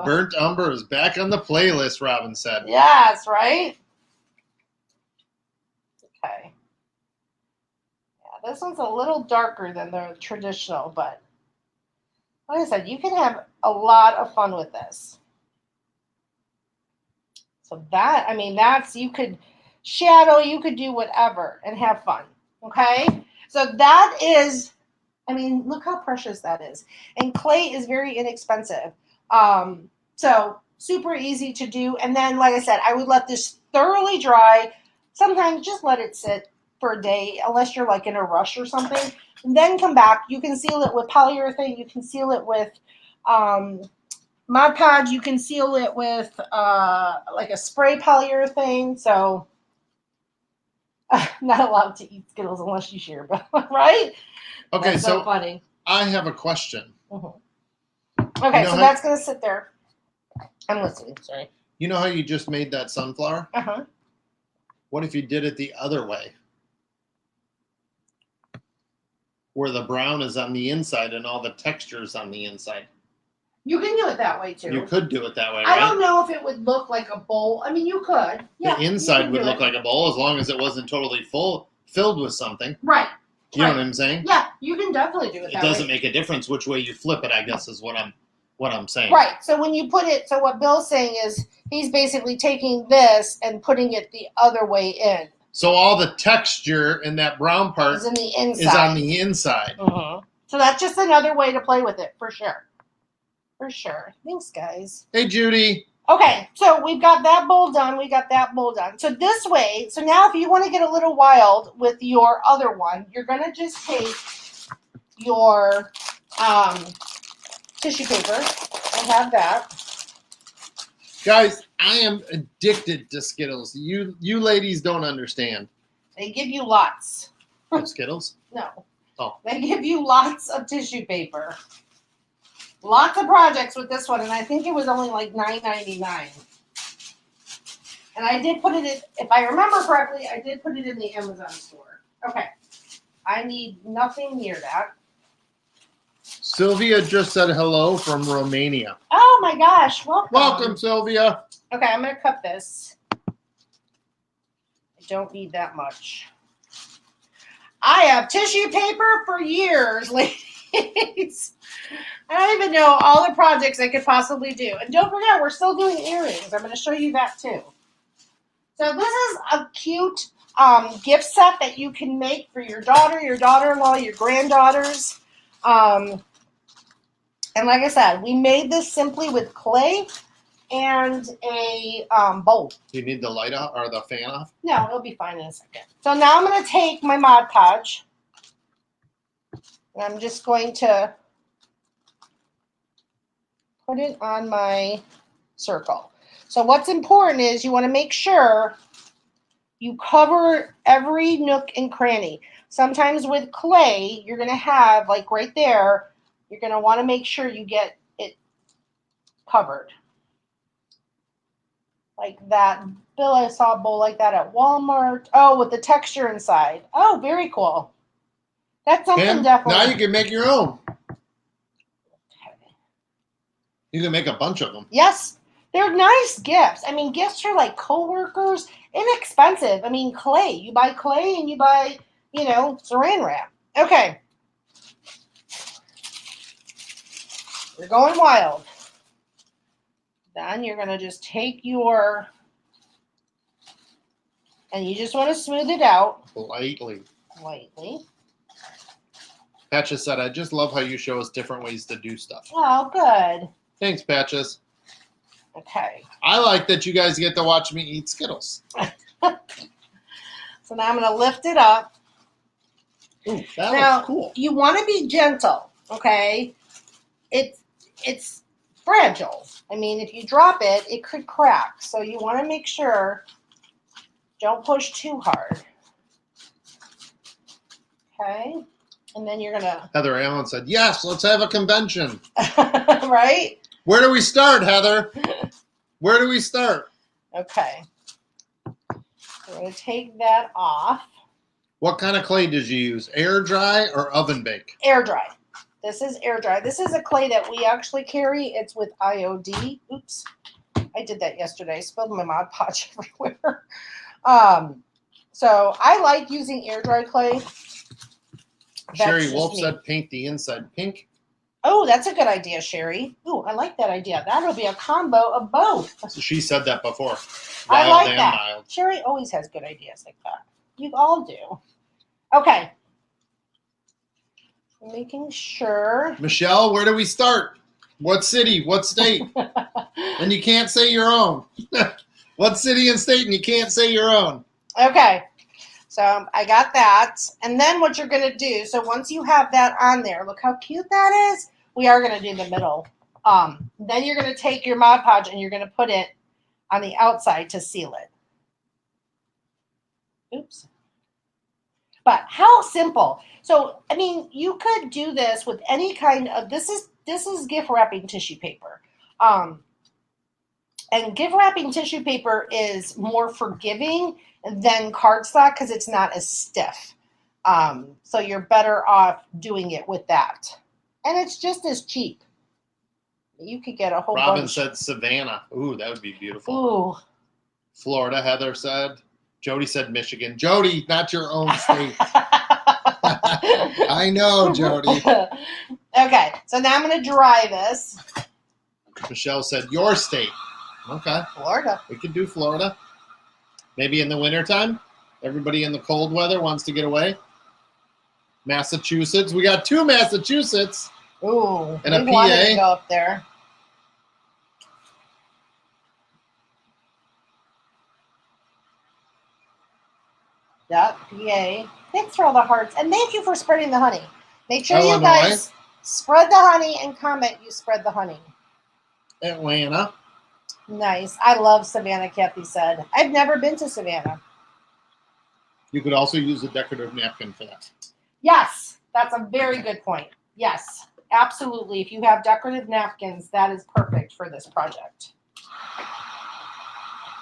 Burnt umber is back on the playlist, Robin said. Yes, right? Okay. Yeah, this one's a little darker than the traditional, but like I said, you can have a lot of fun with this. So you could shadow, you could do whatever and have fun. Okay? So that is, look how precious that is. And clay is very inexpensive. So super easy to do. And then, like I said, I would let this thoroughly dry. Sometimes just let it sit for a day, unless you're like in a rush or something. And then come back. You can seal it with polyurethane. You can seal it with Mod Podge. You can seal it with like a spray polyurethane. So not allowed to eat Skittles unless you share, right? Okay, That's so funny. I have a question. Mm-hmm. Okay, so that's going to sit there. I'm listening. Sorry. You know how you just made that sunflower? Uh-huh. What if you did it the other way? Where the brown is on the inside and all the texture is on the inside. You can do it that way, too. You could do it that way, I right? don't know if it would look like a bowl. You could. Yeah, the inside would look like a bowl as long as it wasn't totally filled with something. Right. You know what I'm saying? Yeah, you can definitely do it that way. It doesn't make a difference which way you flip it, I guess, is what I'm saying. Right. So when you put it, so what Bill's saying is he's basically taking this and putting it the other way in. So all the texture in that brown part is in the inside. Is on the inside. Mm-hmm. So that's just another way to play with it, for sure. For sure. Thanks, guys. Hey, Judy. Okay, so we've got that bowl done. So this way, so now if you want to get a little wild with your other one, you're going to just take your tissue paper. I have that. Guys, I am addicted to Skittles. You ladies don't understand. They give you lots. Of Skittles? No. Oh. They give you lots of tissue Lots of projects with this one, and I think it was only like $9.99. And I did put it in, if I remember correctly, I did put it in the Amazon store. Okay. I need nothing near that. Sylvia just said hello from Romania. Oh my gosh, welcome. Welcome, Sylvia. Okay, I'm going to cut this. I don't need that much. I have tissue paper for years, ladies. I don't even know all the projects I could possibly do. And don't forget, we're still doing earrings. I'm going to show you that too. So this is a cute gift set that you can make for your daughter, your daughter-in-law, your granddaughters. And like I said, we made this simply with clay and a bowl. Do you need the light off or the fan off? No, it'll be fine in a second. So now I'm going to take my Mod Podge. And I'm just going to put it on my circle. So what's important is you want to make sure you cover every nook and cranny. Sometimes with clay, you're going to have, like right there, you're going to want to make sure you get it covered. Like that. Bill, I saw a bowl like that at Walmart. Oh, with the texture inside. Oh, very cool. That's something Pam, definitely. now you can make your own. You can make a bunch of them. Yes, they're nice gifts. I mean, gifts for like coworkers, inexpensive. I mean, clay. You buy clay and you buy, saran wrap. Okay. You're going wild. Then you're going to just take and you just want to smooth it out. Lightly. Lightly. Patches said, I just love how you show us different ways to do stuff. Oh, good. Thanks, Patches. Okay. I like that you guys get to watch me eat Skittles. So now I'm going to lift it up. Ooh, that Now, looks cool. you want to be gentle, okay? It's fragile. I mean, if you drop it, it could crack. So you want to make sure, don't push too hard. Okay? And then you're going to... Heather Allen said, yes, let's have a convention. Right? Where do we start, Heather? Where do we start? Okay. We're going to take that off. What kind of clay did you use? Air dry or oven bake? Air dry. This is air dry. This is a clay that we actually carry. It's with IOD. Oops. I did that yesterday. I spilled my Mod Podge everywhere. So I like using air dry clay. Sherry Wolf said paint the inside pink. Oh, that's a good idea, Sherry. Ooh, I like that idea. That'll be a combo of both. She said that before. I Wild like and that. mild. Sherry always has good ideas like that. You all do. Okay. Making sure. Michelle, where do we start? What city? What state? And you can't say your own. What city and state and you can't say your own? Okay. So I got that. And then what you're going to do, so once you have that on there, look how cute that is. We are going to do the middle. Then you're going to take your Mod Podge and you're going to put it on the outside to seal it. Oops. But how simple. So, I mean, you could do this with any kind of, this is gift wrapping tissue paper. And gift wrapping tissue paper is more forgiving than cardstock because it's not as stiff. So you're better off doing it with that. And it's just as cheap. You could get a whole Robin bunch. said Savannah. Ooh, that would be beautiful. Ooh. Florida, Heather said. Jody said Michigan. Jody, not your own state. I know, Jody. Okay, so now I'm going to dry this. Michelle said your state. Okay. Florida. We could do Florida. Maybe in the wintertime. Everybody in the cold weather wants to get away. Massachusetts. We got 2 Massachusetts. Ooh. And a we wanted PA. to go up there. Yep, PA. Thanks for all the hearts. And thank you for spreading the honey. Make sure you guys spread the honey and comment you spread the honey. Atlanta. Nice. I love Savannah, Kathy said. I've never been to Savannah. You could also use a decorative napkin for that. Yes, that's a very good point. Yes, absolutely. If you have decorative napkins, that is perfect for this project.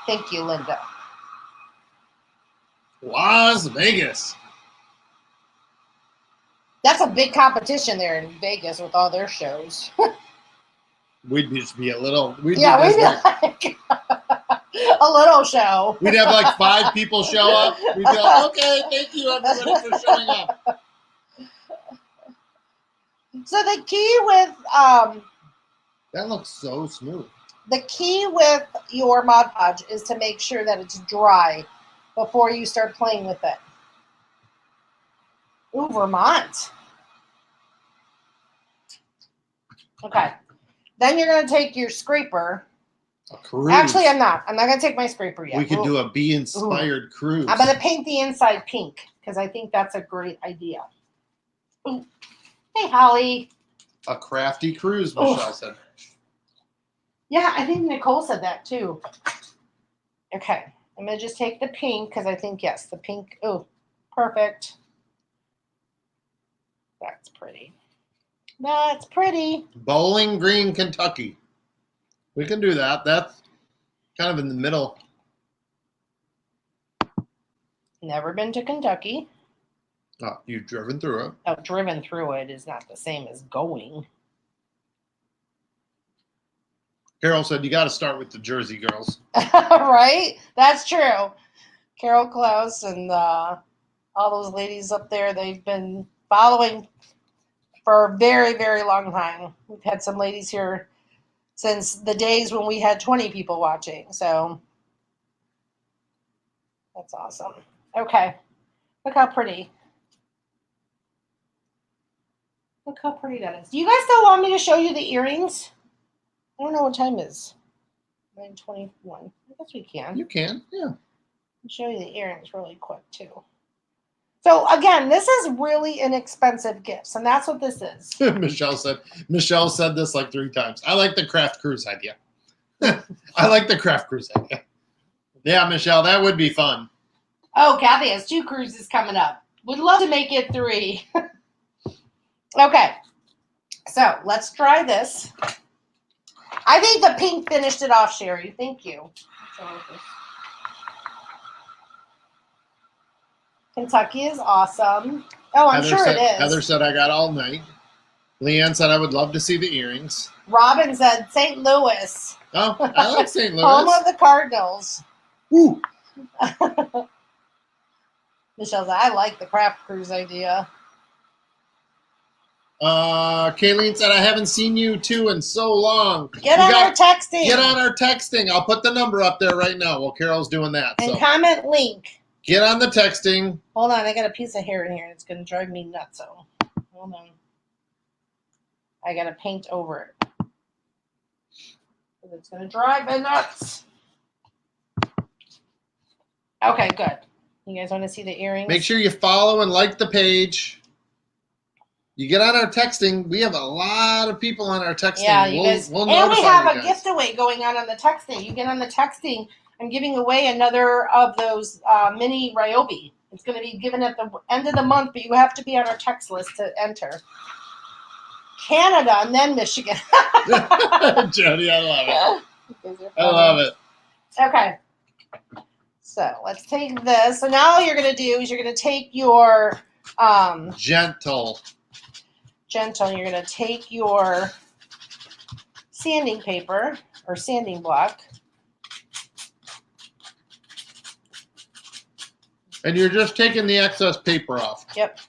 Thank you, Linda. Las Vegas. That's a big competition there in Vegas with all their shows. We'd just be a little. We'd Yeah, be we'd be like a little show. We'd have like 5 people show up. We'd be like, okay, thank you everybody for showing up. So the key with That looks so smooth. the key with your Mod Podge is to make sure that it's dry before you start playing with it. Ooh, Vermont. Okay. Then you're going to take your scraper. A cruise. Actually, I'm not. I'm not going to take my scraper yet. We could do a bee-inspired cruise. I'm going to paint the inside pink because I think that's a great idea. Ooh. Hey, Holly. A crafty cruise, Michelle said. Yeah, I think Nicole said that too. Okay, I'm going to just take the pink because I think, yes, the pink. Oh, perfect. That's pretty. That's pretty. Bowling Green, Kentucky. We can do that. That's kind of in the middle. Never been to Kentucky. Oh, you've driven through it. Oh, driven through it is not the same as going. Carol said you got to start with the Jersey girls. Right? That's true. Carol Klaus and all those ladies up there, they've been following for a very, very long time. We've had some ladies here since the days when we had 20 people watching. So that's awesome. Okay. Look how pretty. Look how pretty that is. Do you guys still want me to show you the earrings? I don't know what time it is. 9:21. I guess we can. You can, yeah. I'll show you the earrings really quick too. So again, this is really inexpensive gifts, and that's what this is. Michelle said this like 3 times. I like the craft cruise idea. I like the craft cruise idea. Yeah, Michelle, that would be fun. Oh, Kathy has 2 cruises coming up. Would love to make it 3. Okay, so let's try this. I think the pink finished it off, Sherry. Thank you. Kentucky is awesome. Oh, I'm sure it is. Heather said I got all night. Leanne said I would love to see the earrings. Robin said St. Louis. Oh, I like St. Louis. Home of the Cardinals. Woo. Michelle said, I like the craft cruise idea. Kayleen said, I haven't seen you two in so long. Get on our texting. Get on our texting. I'll put the number up there right now while Carol's doing that. And comment link. Get on the texting. Hold on, I got a piece of hair in here. It's going to drive me nuts. So hold on. I got to paint over it. It's going to drive me nuts. Okay, good. You guys want to see the earrings? Make sure you follow and like the page. You get on our texting. We have a lot of people on our texting. Yeah, you guys. We'll and we have you a giveaway going on the texting. You get on the texting. I'm giving away another of those mini Ryobi. It's going to be given at the end of the month, but you have to be on our text list to enter. Canada and then Michigan. Jody, I love it. I love it. Okay. So let's take this. So now all you're going to do is you're going to take your gentle. You're going to take your sanding paper or sanding block. And you're just taking the excess paper off. Yep.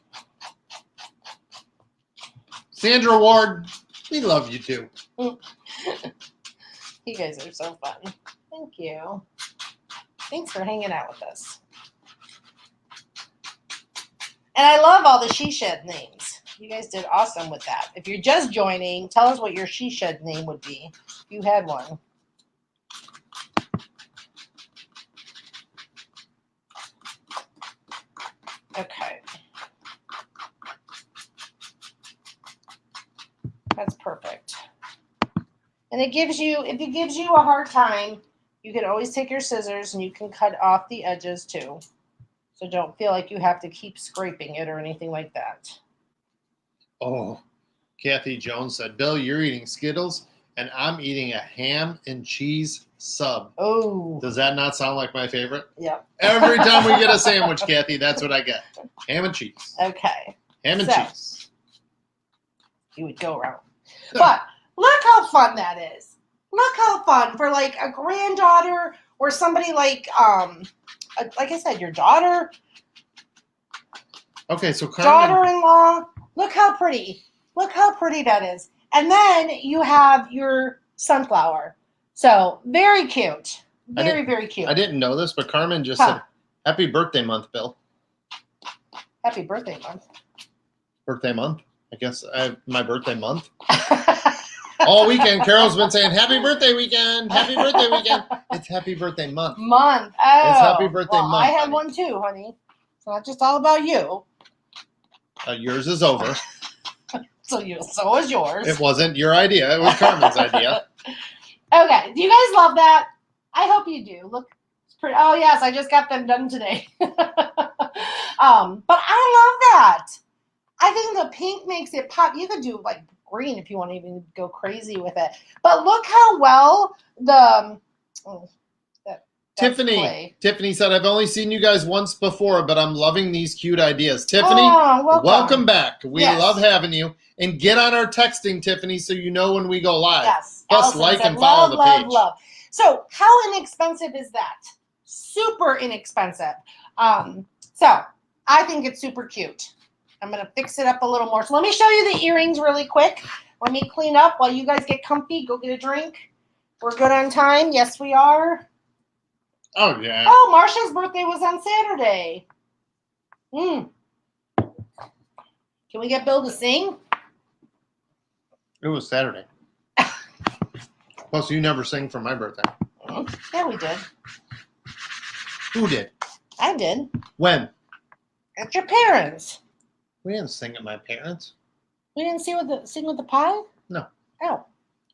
Sandra Ward, we love you too. You guys are so fun. Thank you. Thanks for hanging out with us. And I love all the she shed names. You guys did awesome with that. If you're just joining, tell us what your she shed name would be if you had one. Okay. That's perfect. And it gives you, if it gives you a hard time, you can always take your scissors and you can cut off the edges too. So don't feel like you have to keep scraping it or anything like that. Oh, Kathy Jones said, Bill, you're eating Skittles and I'm eating a ham and cheese sub. Oh. Does that not sound like my favorite? Yep. Every time we get a sandwich, Kathy, that's what I get. Ham and cheese. Okay. Ham and cheese. You would go around. But look how fun that is. Look how fun for like a granddaughter or somebody like I said, your daughter. Okay, so Carmen. Daughter-in-law. Look how pretty. Look how pretty that is. And then you have your sunflower. So very cute. Very cute. I didn't know this, but Carmen just said, happy birthday month, Bill. Happy birthday month. Birthday month? I guess I have my birthday month. All weekend, Carol's been saying, happy birthday weekend. Happy birthday weekend. It's happy birthday month. Month. Oh. It's happy birthday month. I have one too, honey. It's not just all about you. Yours is over. So is yours. It wasn't your idea. It was Carmen's idea. Okay, do you guys love that? I hope you do. Look, it's pretty. Oh yes, I just got them done today. But I love that. I think the pink makes it pop. You could do like green if you want to even go crazy with it. But look how well the Tiffany said, I've only seen you guys once before, but I'm loving these cute ideas. Tiffany, welcome. welcome back. We Yes. love having you. And get on our texting, Tiffany, so you know when we go live. Yes. Plus, Allison like said, and follow the page. Love. So, how inexpensive is that? Super inexpensive. So, I think it's super cute. I'm going to fix it up a little more. So, let me show you the earrings really quick. Let me clean up while you guys get comfy. Go get a drink. We're good on time. Yes, we are. Oh, yeah. Oh, Marsha's birthday was on Saturday. Can we get Bill to sing? It was Saturday. Plus, you never sing for my birthday. Yeah, we did. Who did? I did. When? At your parents. We didn't sing at my parents. We didn't sing with the pie? No. Oh.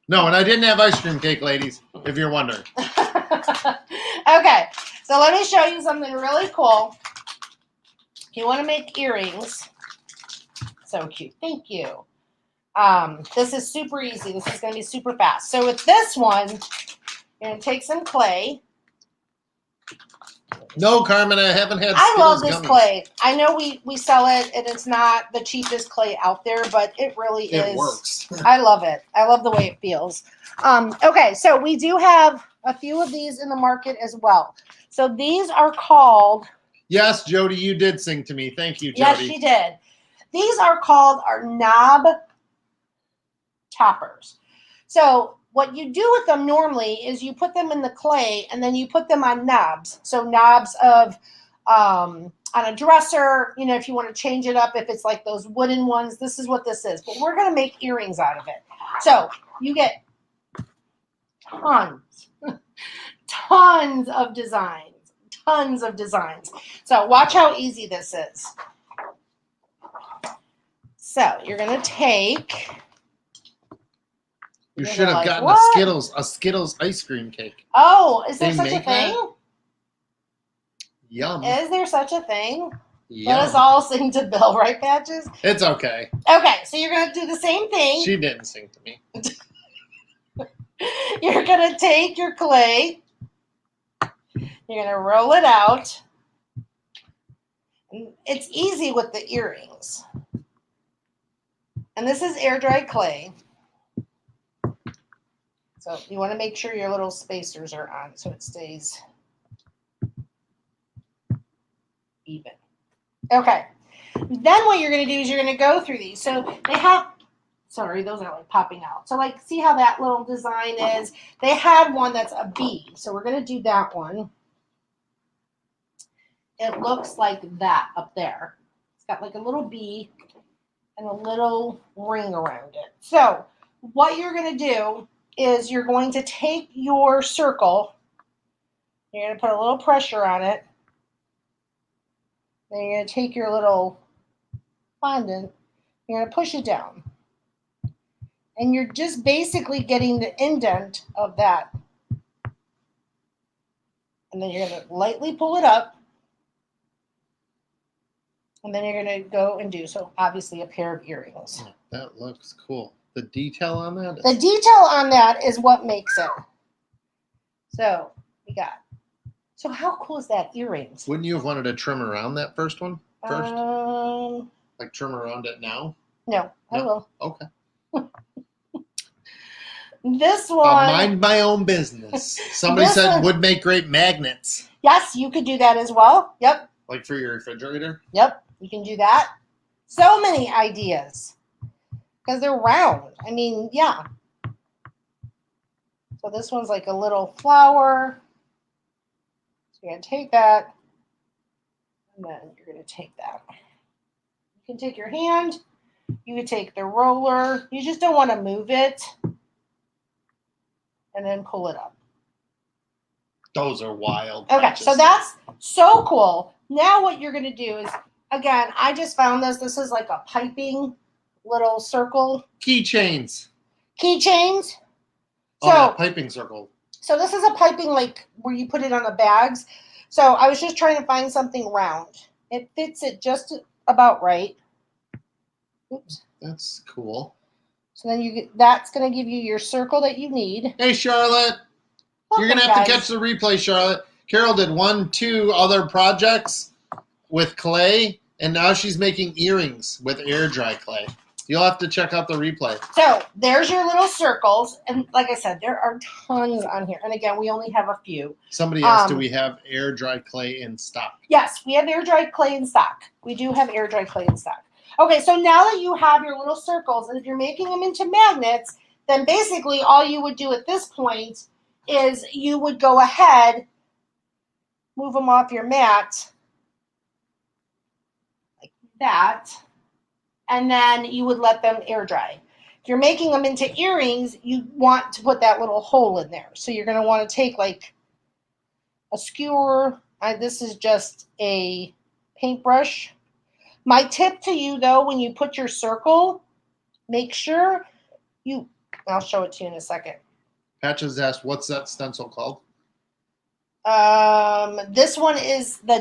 No, and I didn't have ice cream cake, ladies, if you're wondering. Okay, so let me show you something really cool. If you want to make earrings, so cute. Thank you. This is super easy. This is going to be super fast. So with this one, you're going to take some clay. No, Carmen, I haven't had I love Skittles this gummies. clay. I know we sell it, and it's not the cheapest clay out there, but it really is. It works. I love it. I love the way it feels. Okay, so we do have a few of these in the market as well. So these are called... Yes, Jody, you did sing to me. Thank you, Jody. Yes, she did. These are called our knob toppers. So what you do with them normally is you put them in the clay and then you put them on knobs. So knobs of on a dresser, you know, if you want to change it up, if it's like those wooden ones, this is what this is. But we're going to make earrings out of it. So you get tons of designs. Tons of designs. So watch how easy this is. So you're going to take... You should have gotten a Skittles ice cream cake. Oh, is there such a make thing? that? Yum. Is there such a thing? Yum. Let us all sing to Bill, right, Patches? It's okay. Okay, so you're going to do the same thing. She didn't sing to me. You're going to take your clay. You're going to roll it out. And it's easy with the earrings. And this is air dried clay. So you want to make sure your little spacers are on so it stays even. Okay. Then what you're going to do is you're going to go through these. So they have, sorry, those are like popping out. So like, see how that little design is? They had one that's a bee. So we're going to do that one. It looks like that up there. It's got like a little bee and a little ring around it. So what you're going to do is you're going to take your circle, you're going to put a little pressure on it, then you're going to take your little fondant, you're going to push it down. And you're just basically getting the indent of that. And then you're going to lightly pull it up. And then you're going to go and do, so obviously, a pair of earrings. That looks cool. The detail on that? The detail on that is what makes it. So, we got. So, how cool is that, earrings? Wouldn't you have wanted to trim around that first one first? Like trim around it now? No, I will. Okay. This one. I'll mind my own business. Somebody said would make great magnets. Yes, you could do that as well. Yep. Like for your refrigerator? Yep, you can do that. So many ideas. Because they're round. I mean, yeah. So this one's like a little flower. So you're going to take that. And then you're going to take that. You can take your hand. You can take the roller. You just don't want to move it. And then pull it up. Those are wild. Okay, so that's so cool. Now what you're going to do is, again, I just found this. This is like a piping little circle. Keychains. Keychains. Oh, that piping circle. So this is a piping like where you put it on the bags. So I was just trying to find something round. It fits it just about right. Oops. That's cool. So then that's going to give you your circle that you need. Hey, Charlotte. You're going to have to catch the replay, Charlotte. Carol did 2 other projects with clay, and now she's making earrings with air dry clay. You'll have to check out the replay. So there's your little circles. And like I said, there are tons on here. And again, we only have a few. Somebody asked, do we have air dry clay in stock? Yes, we have air dry clay in stock. We do have air dry clay in stock. Okay, so now that you have your little circles, and if you're making them into magnets, then basically all you would do at this point is you would go ahead, move them off your mat, like that, and then you would let them air dry. If you're making them into earrings, you want to put that little hole in there. So you're going to want to take like a skewer. This is just a paintbrush. My tip to you, though, when you put your circle, make sure I'll show it to you in a second. Patches asked, what's that stencil called? This one is the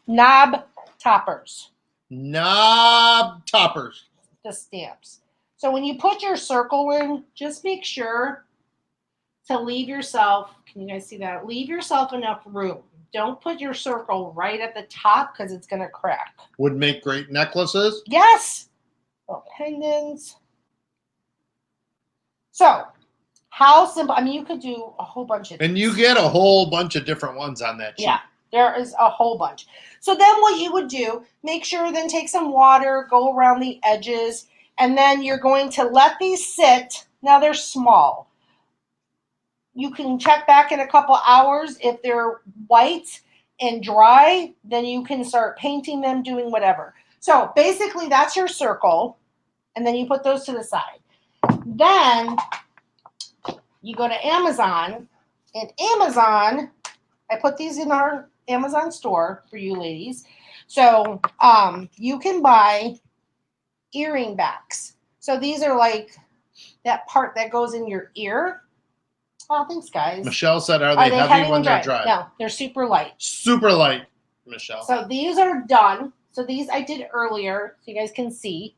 knob toppers. Knob toppers. The stamps. So when you put your circle in, just make sure to leave yourself, can you guys see that? Leave yourself enough room. Don't put your circle right at the top because it's going to crack. Would make great necklaces. Yes. Little pendants. So, how simple. I mean, you could do a whole bunch of things. And you get a whole bunch of different ones on that sheet. Yeah, there is a whole bunch. So then what you would do, make sure then take some water, go around the edges, and then you're going to let these sit. Now they're small. You can check back in a couple hours. If they're white and dry, then you can start painting them, doing whatever. So basically that's your circle, and then you put those to the side. Then you go to Amazon, and Amazon, I put these in our Amazon store for you ladies. So you can buy earring backs. So these are like that part that goes in your ear. Oh, thanks, guys. Michelle said, are they heavy when they're dry? No, they're super light. Super light, Michelle. So these are done. So these I did earlier, so you guys can see.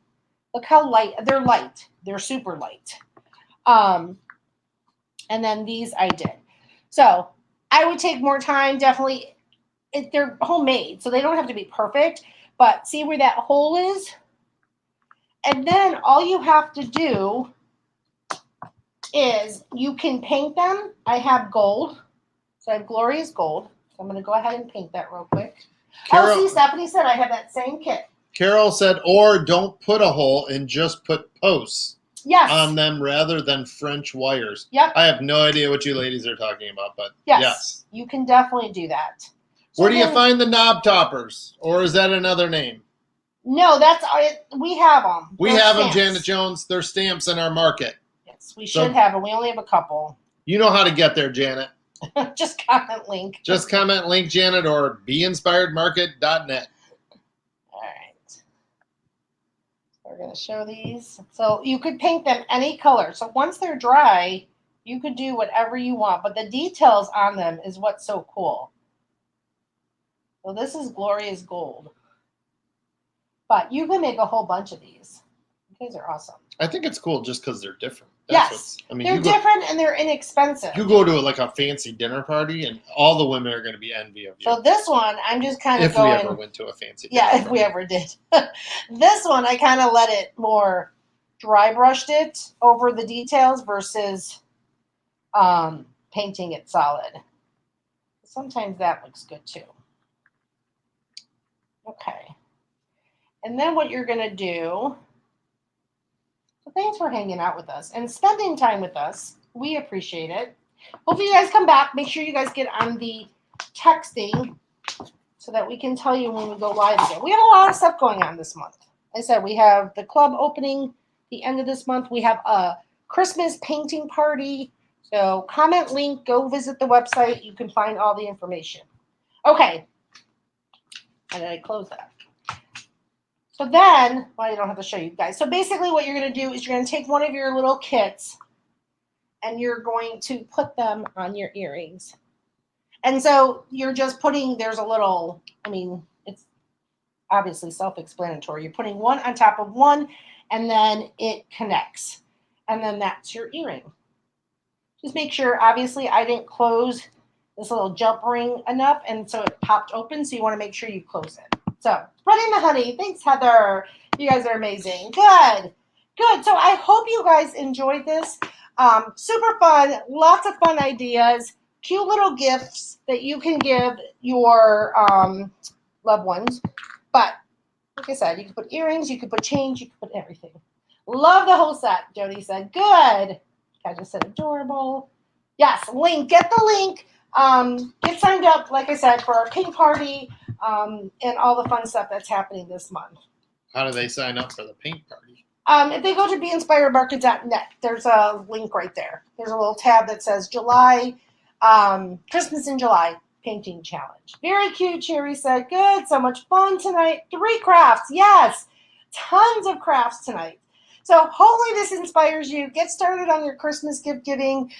Look how light. They're light. They're super light. And then these I did. So I would take more time, definitely. They're homemade, so they don't have to be perfect. But see where that hole is? And then all you have to do is you can paint them. I have gold. So I have Glorious Gold. So I'm going to go ahead and paint that real quick. Carol, see, Stephanie said I have that same kit. Carol said, or don't put a hole and just put posts on them rather than French wires. Yep. I have no idea what you ladies are talking about, but yes. You can definitely do that. So where do you find the knob toppers? Or is that another name? No, we have them. We have them, Janet Jones. They're stamps in our market. Yes, we should have them. We only have a couple. You know how to get there, Janet. Just comment link. Just comment link, Janet, or beinspiredmarket.net. All right. We're going to show these. So you could paint them any color. So once they're dry, you could do whatever you want. But the details on them is what's so cool. So this is Glorious Gold. But you can make a whole bunch of these. These are awesome. I think it's cool just because they're different. They're different and they're inexpensive. You go to like a fancy dinner party and all the women are going to be envy of you. So this one, I'm just kind of going. If we ever went to a fancy dinner party. If we ever did. This one, I kind of let it more dry brushed it over the details versus painting it solid. Sometimes that looks good too. Okay. And then what you're going to do, so thanks for hanging out with us and spending time with us. We appreciate it. Hopefully you guys come back. Make sure you guys get on the texting so that we can tell you when we go live again. We have a lot of stuff going on this month. Like I said, we have the club opening the end of this month. We have a Christmas painting party. So comment link, go visit the website. You can find all the information. Okay. How did I close that? So then, well, I don't have to show you guys. So basically what you're going to do is you're going to take one of your little kits and you're going to put them on your earrings. And so you're just putting, there's a little, I mean, it's obviously self-explanatory. You're putting one on top of one, and then it connects. And then that's your earring. Just make sure, obviously, I didn't close this little jump ring enough, and so it popped open, so you want to make sure you close it. So, spreading the honey. Thanks, Heather. You guys are amazing. Good. Good. So I hope you guys enjoyed this. Super fun. Lots of fun ideas. Cute little gifts that you can give your loved ones. But, like I said, you can put earrings, you can put change, you can put everything. Love the whole set, Jody said. Good. I just said adorable. Yes, link. Get the link. Get signed up, like I said, for our pink party and all the fun stuff that's happening this month. How do they sign up for the pink party? If they go to beinspiredmarket.net, there's a link right there. There's a little tab that says July, Christmas in July painting challenge. Very cute, Cherry said. Good, so much fun tonight. 3 crafts, yes. Tons of crafts tonight. So hopefully this inspires you. Get started on your Christmas gift giving.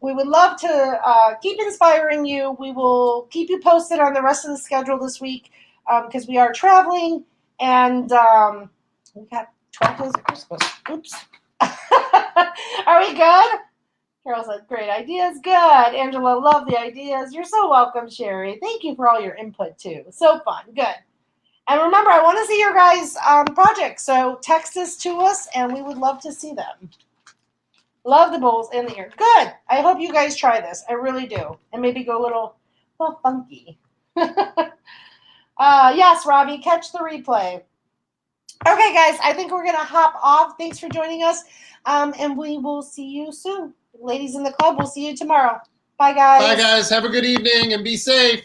We would love to keep inspiring you. We will keep you posted on the rest of the schedule this week because we are traveling and we got 12 days of Christmas. Oops. Are we good? Carol said, great ideas. Good. Angela, love the ideas. You're so welcome, Sherry. Thank you for all your input, too. So fun. Good. And remember, I want to see your guys' projects, so text this to us, and we would love to see them. Love the bowls and the ears. Good. I hope you guys try this. I really do. And maybe go a little funky. Yes, Robbie, catch the replay. Okay, guys, I think we're going to hop off. Thanks for joining us, and we will see you soon. Ladies in the club, we'll see you tomorrow. Bye, guys. Bye, guys. Have a good evening and be safe.